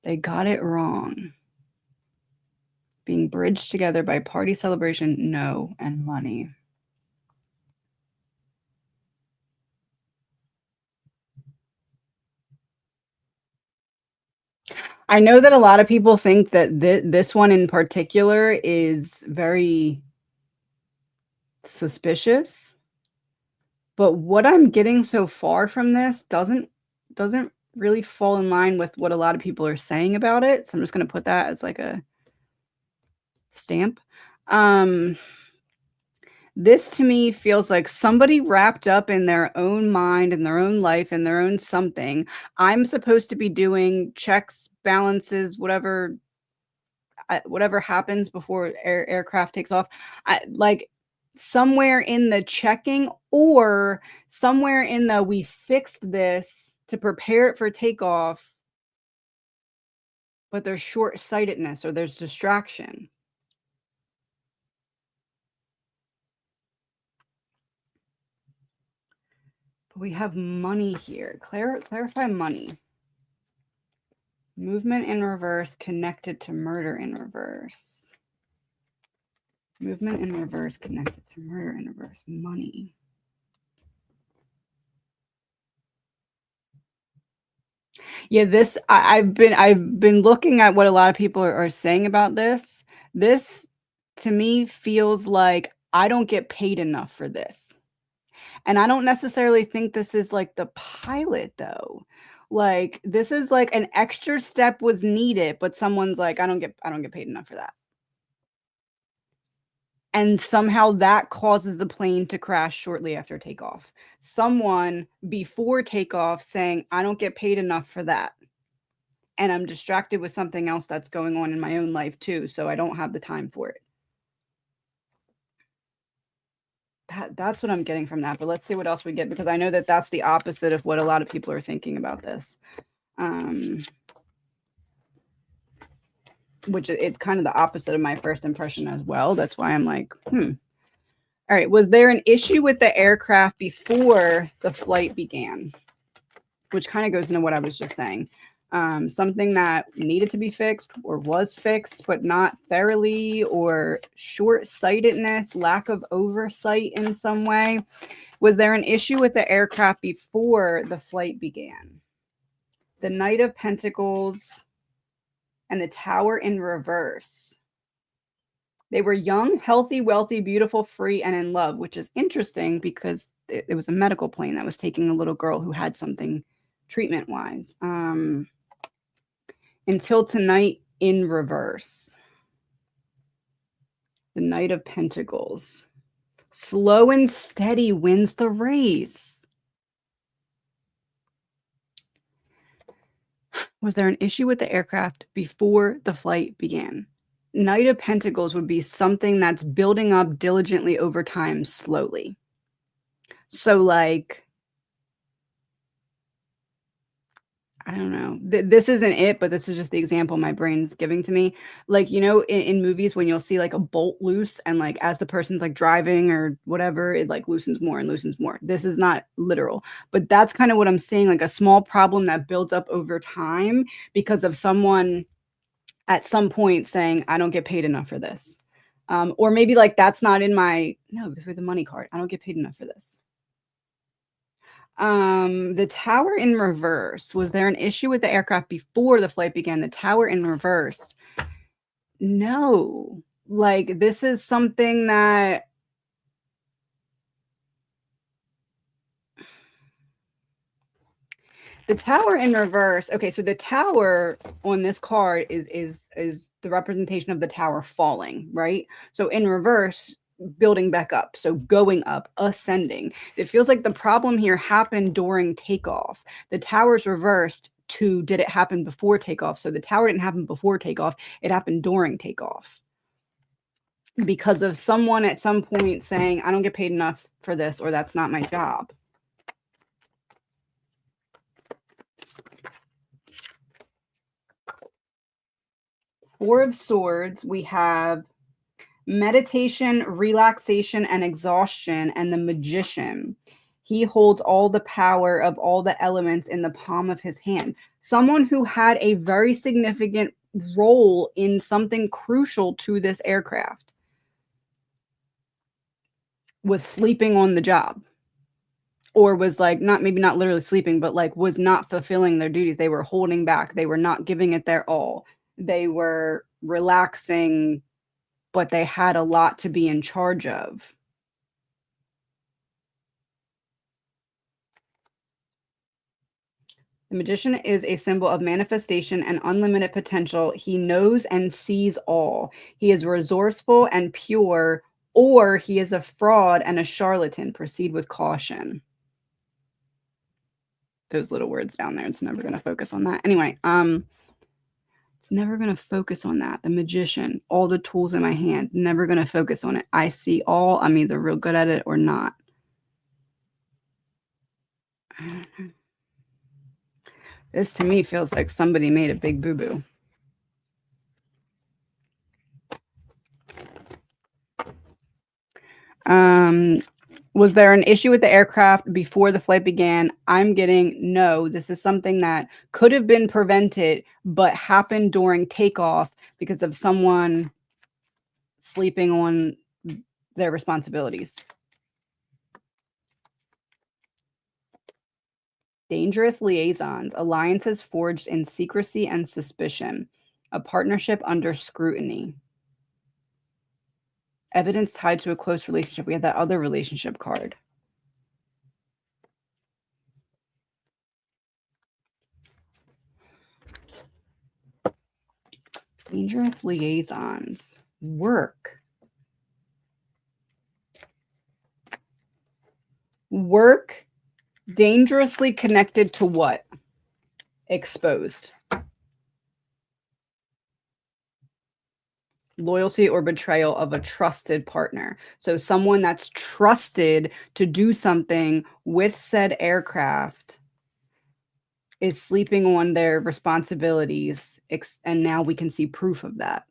Speaker 1: They got it wrong. Being bridged together by party celebration, no, and money. I know that a lot of people think that this one in particular is very suspicious, but what I'm getting so far from this doesn't really fall in line with what a lot of people are saying about it. So I'm just going to put that as like a stamp. This to me feels like somebody wrapped up in their own mind and their own life and their own something. I'm supposed to be doing checks, balances, whatever happens before aircraft takes off. Like somewhere in the checking or somewhere in the we fixed this to prepare it for takeoff, but there's short-sightedness or there's distraction. We have money here. Clarify money. Movement in reverse connected to murder in reverse. Movement in reverse connected to murder in reverse. Money. Yeah, this I've been looking at what a lot of people are saying about this. This to me feels like I don't get paid enough for this. And I don't necessarily think this is like the pilot though. Like this is like an extra step was needed, but someone's like, I don't get paid enough for that. And somehow that causes the plane to crash shortly after takeoff. Someone before takeoff saying, I don't get paid enough for that. And I'm distracted with something else that's going on in my own life too, so I don't have the time for it. That's what I'm getting from that, but let's see what else we get, because I know that that's the opposite of what a lot of people are thinking about this. Which it's kind of the opposite of my first impression as well. That's why I'm like, All right, was there an issue with the aircraft before the flight began? Which kind of goes into what I was just saying. something that needed to be fixed or was fixed, but not thoroughly, or short-sightedness, lack of oversight in some way. Was there an issue with the aircraft before the flight began? The Knight of Pentacles and the Tower in reverse. They were young, healthy, wealthy, beautiful, free, and in love, which is interesting because it was a medical plane that was taking a little girl who had something treatment-wise. Until tonight in reverse. The Knight of Pentacles. Slow and steady wins the race. Was there an issue with the aircraft before the flight began? Knight of Pentacles would be something that's building up diligently over time, slowly. So like, I don't know. This isn't it, but this is just the example my brain's giving to me. Like, you know, in movies when you'll see like a bolt loose and like as the person's like driving or whatever, it like loosens more and loosens more. This is not literal, but that's kind of what I'm seeing, like a small problem that builds up over time because of someone at some point saying, I don't get paid enough for this. Or maybe like that's not in my, no, because we're the money card. I don't get paid enough for this. The Tower in reverse. Was there an issue with the aircraft before the flight began? The Tower in reverse. No. Like, this is something that the Tower in reverse. Okay, so the Tower on this card is the representation of the tower falling, right? So in reverse, building back up, so going up, ascending. It feels like the problem here happened during takeoff. The tower's reversed to did it happen before takeoff? So the tower didn't happen before takeoff, it happened during takeoff. Because of someone at some point saying, I don't get paid enough for this, or that's not my job. Four of Swords, we have meditation, relaxation, and exhaustion, and the Magician. He holds all the power of all the elements in the palm of his hand. Someone who had a very significant role in something crucial to this aircraft was sleeping on the job, or was like maybe not literally sleeping, but like was not fulfilling their duties. They were holding back. They were not giving it their all. They were relaxing, but they had a lot to be in charge of. The Magician is a symbol of manifestation and unlimited potential. He knows and sees all. He is resourceful and pure, or he is a fraud and a charlatan. Proceed with caution. Those little words down there. It's never going to focus on that. Anyway, it's never going to focus on that. The Magician, all the tools in my hand, never going to focus on it. I see all. I'm either real good at it or not. This to me feels like somebody made a big boo-boo. Was there an issue with the aircraft before the flight began? I'm getting no. This is something that could have been prevented, but happened during takeoff because of someone sleeping on their responsibilities. Dangerous liaisons, alliances forged in secrecy and suspicion, a partnership under scrutiny. Evidence tied to a close relationship. We had that other relationship card. Dangerous liaisons. Work. Work dangerously connected to what? Exposed. Loyalty or betrayal of a trusted partner. So someone that's trusted to do something with said aircraft is sleeping on their responsibilities, and now we can see proof of that.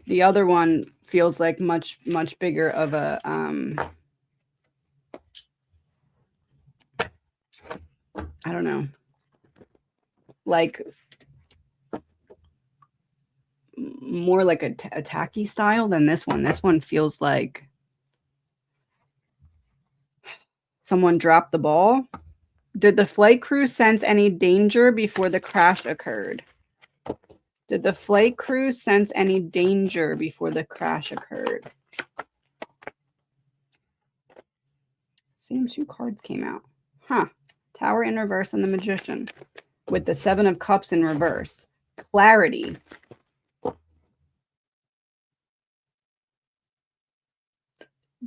Speaker 1: The other one feels like much bigger of a I don't know, like more like a tacky style than this one. This one feels like someone dropped the ball. Did the flight crew sense any danger before the crash occurred? Did the flight crew sense any danger before the crash occurred? Same two cards came out. Huh. Tower in reverse and the Magician with the Seven of Cups in reverse. Clarity.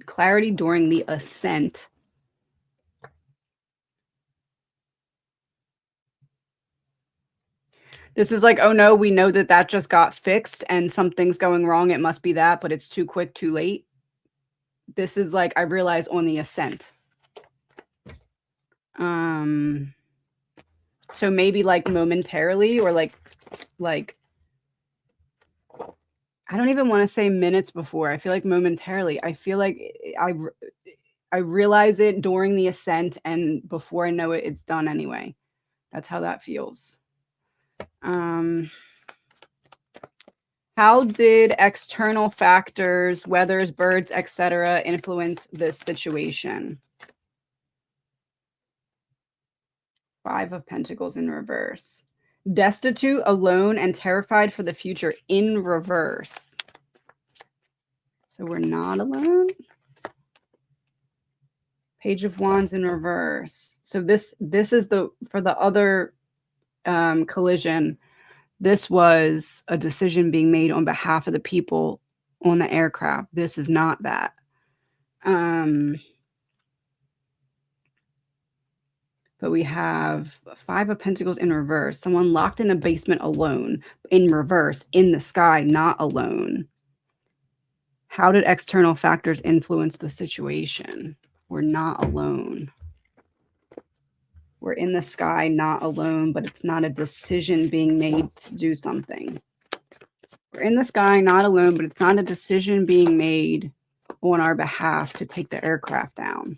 Speaker 1: Clarity during the ascent. This is like, oh no, we know that that just got fixed and something's going wrong. It must be that, but it's too quick, too late. This is like, I realize on the ascent. So maybe like momentarily or like I don't even want to say minutes before. I feel like momentarily. I feel like I realize it during the ascent, and before I know it, it's done anyway. That's how that feels. How did external factors, weathers, birds, etc., influence this situation? Five of Pentacles in reverse. Destitute, alone, and terrified for the future in reverse. So we're not alone. Page of Wands in reverse. So this is the, for the other collision, this was a decision being made on behalf of the people on the aircraft. This is not that. But we have Five of Pentacles in reverse. Someone locked in a basement alone, in reverse, in the sky, not alone. How did external factors influence the situation? We're not alone. We're in the sky, not alone, but it's not a decision being made to do something. We're in the sky, not alone, but it's not a decision being made on our behalf to take the aircraft down.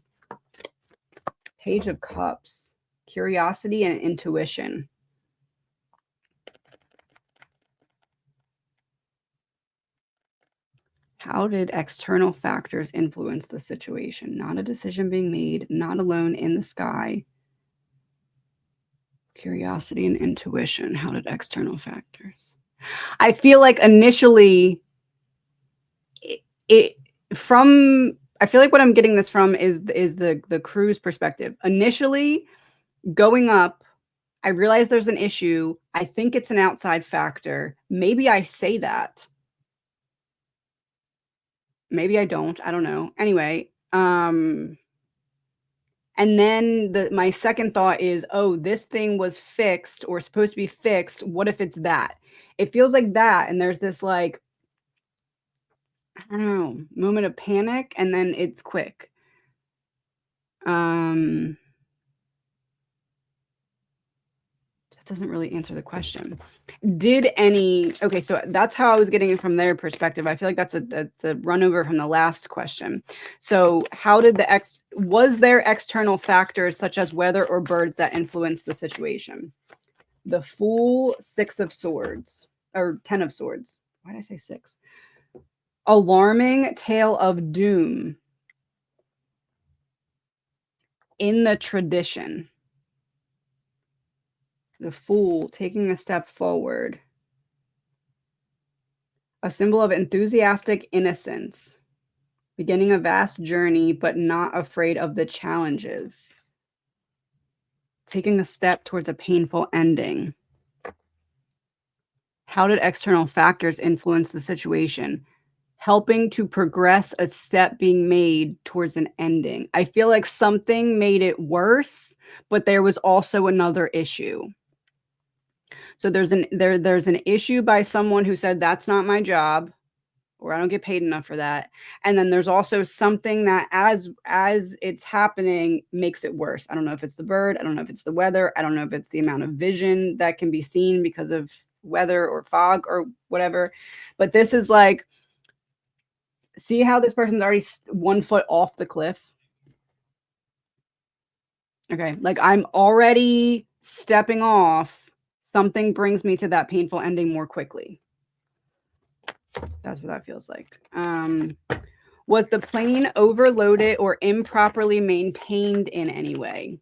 Speaker 1: Page of Cups, curiosity and intuition. How did external factors influence the situation? Not a decision being made, not alone in the sky. Curiosity and intuition. How did external factors? I feel like initially I feel like what I'm getting this from is the crew's perspective. Initially going up, I realize there's an issue. I think it's an outside factor. Maybe I say that. Maybe I don't. I don't know. Anyway, and then my second thought is, oh, this thing was fixed or supposed to be fixed. What if it's that? It feels like that. And there's this like, I don't know, moment of panic, and then it's quick. That doesn't really answer the question. Okay, so that's how I was getting it from their perspective. I feel like that's a run over from the last question. So how did was there external factors such as weather or birds that influenced the situation? The Fool, Six of Swords, or 10 of Swords. Why did I say six? Alarming tale of doom in the tradition. The Fool taking a step forward. A symbol of enthusiastic innocence. Beginning a vast journey, but not afraid of the challenges. Taking a step towards a painful ending. How did external factors influence the situation? Helping to progress a step being made towards an ending. I feel like something made it worse, but there was also another issue. So there's an issue by someone who said, that's not my job, or I don't get paid enough for that. And then there's also something that as it's happening makes it worse. I don't know if it's the bird. I don't know if it's the weather. I don't know if it's the amount of vision that can be seen because of weather or fog or whatever. But this is like, see how this person's already 1 foot off the cliff? Okay, like I'm already stepping off. Something brings me to that painful ending more quickly. That's what that feels like. Was the plane overloaded or improperly maintained in any way?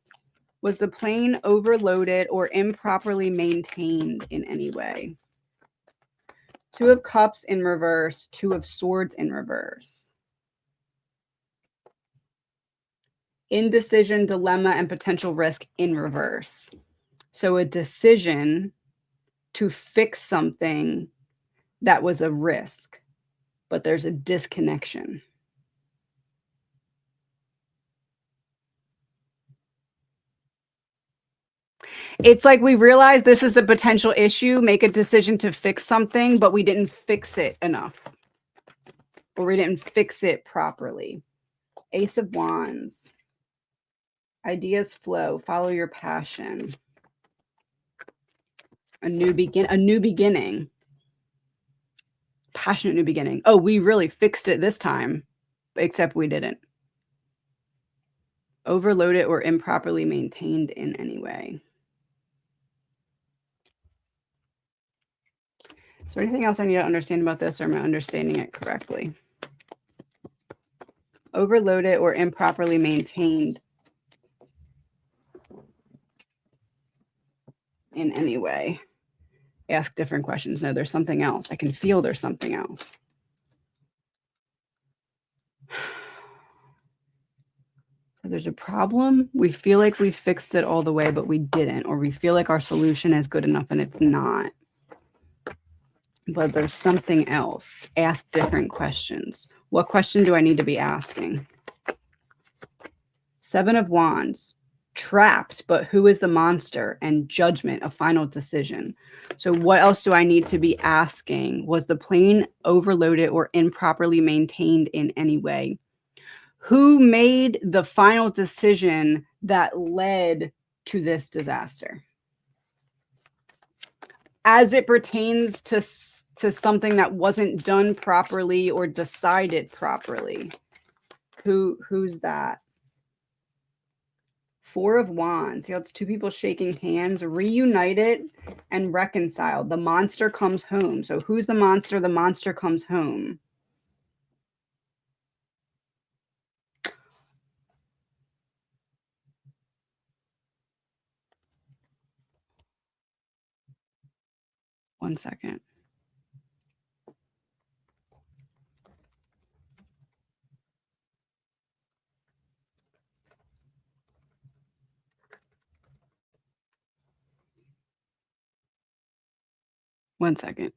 Speaker 1: Was the plane overloaded or improperly maintained in any way? Two of Cups in reverse, Two of Swords in reverse. Indecision, dilemma, and potential risk in reverse. So a decision to fix something that was a risk, but there's a disconnection. It's like we realize this is a potential issue, make a decision to fix something, but we didn't fix it enough. Or we didn't fix it properly. Ace of Wands. Ideas flow. Follow your passion. A new beginning. Passionate new beginning. Oh, we really fixed it this time, except we didn't. Overloaded or improperly maintained in any way. Is there anything else I need to understand about this, or am I understanding it correctly? Overloaded or improperly maintained in any way. Ask different questions. No, there's something else. I can feel there's something else. There's a problem. We feel like we fixed it all the way, but we didn't. Or we feel like our solution is good enough and it's not. But there's something else. Ask different questions. What question do I need to be asking? Seven of Wands. Trapped, but who is the monster? And judgment, a final decision. So what else do I need to be asking? Was the plane overloaded or improperly maintained in any way? Who made the final decision that led to this disaster? As it pertains to something that wasn't done properly or decided properly. Who's that? Four of Wands. See how it's two people shaking hands, reunited and reconciled. The monster comes home. So who's the monster? The monster comes home. One second. One second.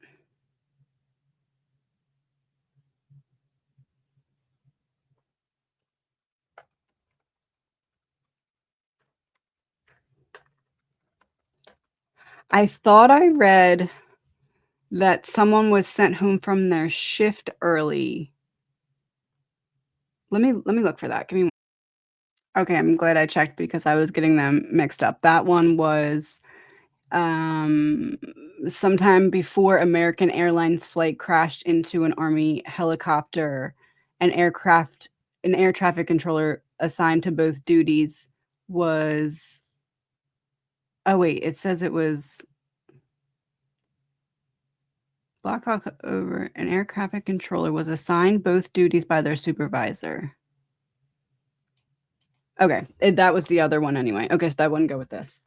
Speaker 1: I thought I read that someone was sent home from their shift early. Let me look for that. Give me. Okay, I'm glad I checked because I was getting them mixed up. That one was sometime before American Airlines flight crashed into an Army helicopter. An air traffic controller assigned to both duties was. Oh wait, it says it was Black Hawk over. An air traffic controller was assigned both duties by their supervisor. Okay, that was the other one anyway. Okay, so that wouldn't go with this.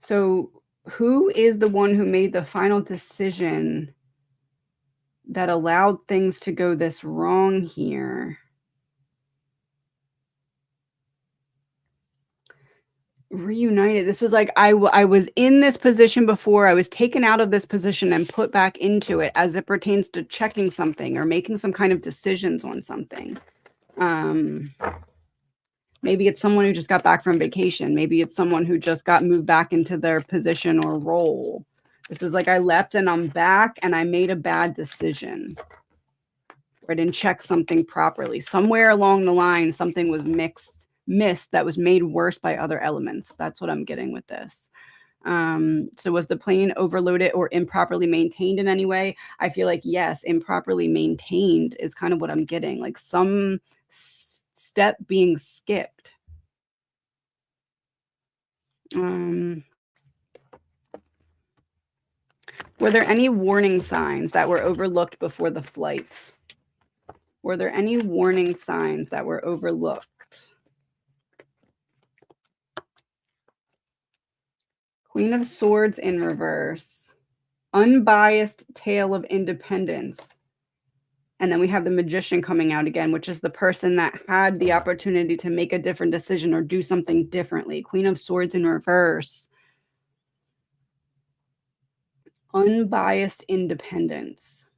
Speaker 1: So who is the one who made the final decision that allowed things to go this wrong here? Reunited. This is like I was in this position before. I was taken out of this position and put back into it as it pertains to checking something or making some kind of decisions on something. Maybe it's someone who just got back from vacation. Maybe it's someone who just got moved back into their position or role. This is like I left and I'm back and I made a bad decision. Or I didn't check something properly. Somewhere along the line, something was missed that was made worse by other elements. That's what I'm getting with this. So was the plane overloaded or improperly maintained in any way? I feel like yes, improperly maintained is kind of what I'm getting, like some step being skipped. Were there any warning signs that were overlooked before the flight? Were there any warning signs that were overlooked? Queen of Swords in reverse. Unbiased tale of independence. And then we have the Magician coming out again, which is the person that had the opportunity to make a different decision or do something differently. Queen of Swords in reverse. Unbiased independence.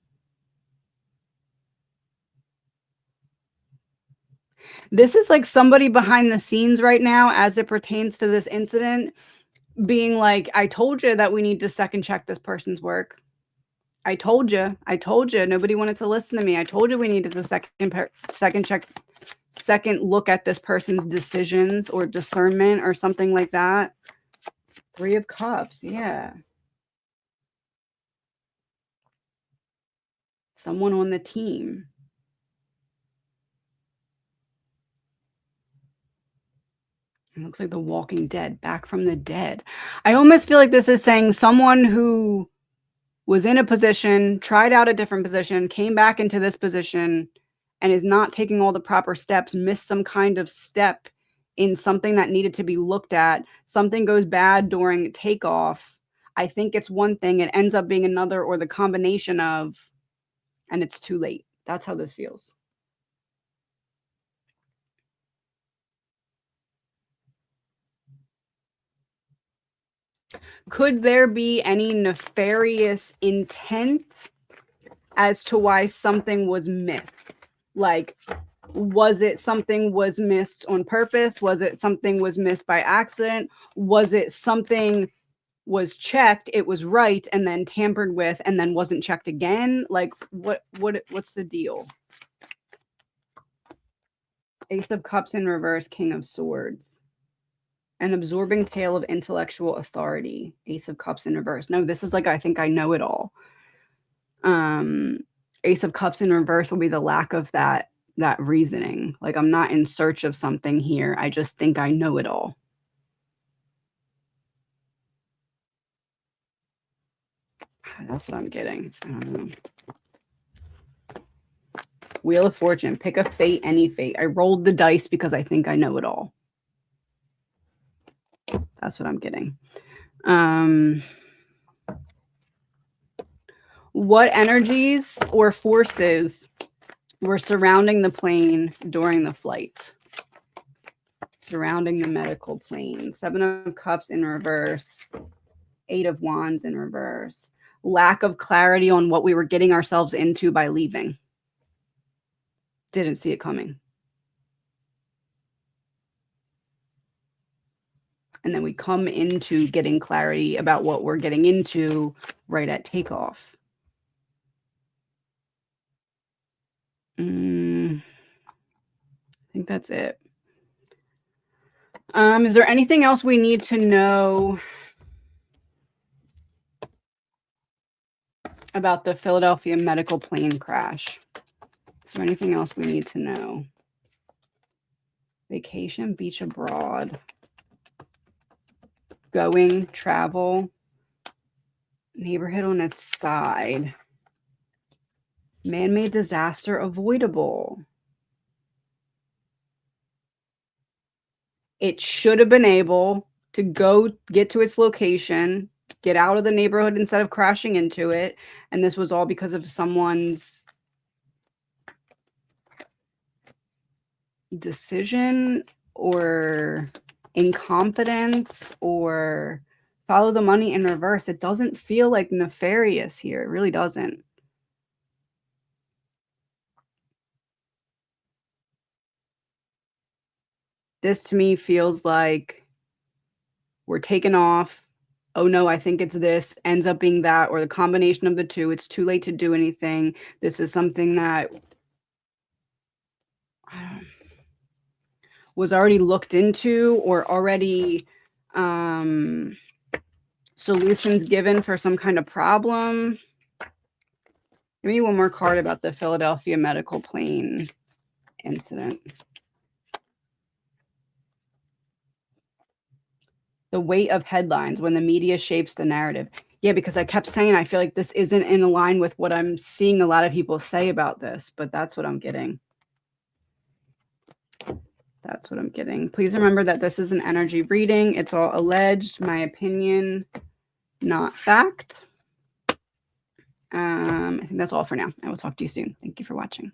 Speaker 1: This is like somebody behind the scenes right now as it pertains to this incident being like, I told you that we need to second check this person's work. I told you. Nobody wanted to listen to me. I told you we needed to second look at this person's decisions or discernment or something like that. 3 of Cups. Yeah. Someone on the team. It looks like the Walking Dead, back from the dead. I almost feel like this is saying someone who was in a position, tried out a different position, came back into this position, and is not taking all the proper steps, missed some kind of step in something that needed to be looked at. Something goes bad during takeoff. I think it's one thing, it ends up being another or the combination of, and it's too late. That's how this feels. Could there be any nefarious intent as to why something was missed? Like, was it something was missed on purpose? Was it something was missed by accident? Was it something was checked, it was right, and then tampered with, and then wasn't checked again? Like, what's the deal? Ace of Cups in reverse, King of Swords. An absorbing tale of intellectual authority. Ace of Cups in reverse. No, this is like, I think I know it all. Ace of Cups in reverse will be the lack of that reasoning. Like, I'm not in search of something here. I just think I know it all. That's what I'm getting. I don't know. Wheel of Fortune. Pick a fate, any fate. I rolled the dice because I think I know it all. That's what I'm getting. What energies or forces were surrounding the plane during the flight? Surrounding the medical plane. 7 of Cups in reverse. 8 of Wands in reverse. Lack of clarity on what we were getting ourselves into by leaving. Didn't see it coming. And then we come into getting clarity about what we're getting into right at takeoff. I think that's it. Is there anything else we need to know about the Philadelphia medical plane crash? Is there anything else we need to know? Vacation, beach abroad, going, travel, neighborhood on its side, man-made disaster avoidable. It should have been able to go get to its location, get out of the neighborhood instead of crashing into it. And this was all because of someone's decision or incompetence or follow the money in reverse. It doesn't feel like nefarious here. It really doesn't. This to me feels like we're taking off. Oh no, I think it's this, ends up being that, or the combination of the two. It's too late to do anything. This is something that was already looked into or already solutions given for some kind of problem. Give me one more card about the Philadelphia medical plane incident. The weight of headlines when the media shapes the narrative. Yeah, because I kept saying I feel like this isn't in line with what I'm seeing a lot of people say about this, but that's what I'm getting. That's what I'm getting. Please remember that this is an energy reading. It's all alleged, my opinion, not fact. I think that's all for now. I will talk to you soon. Thank you for watching.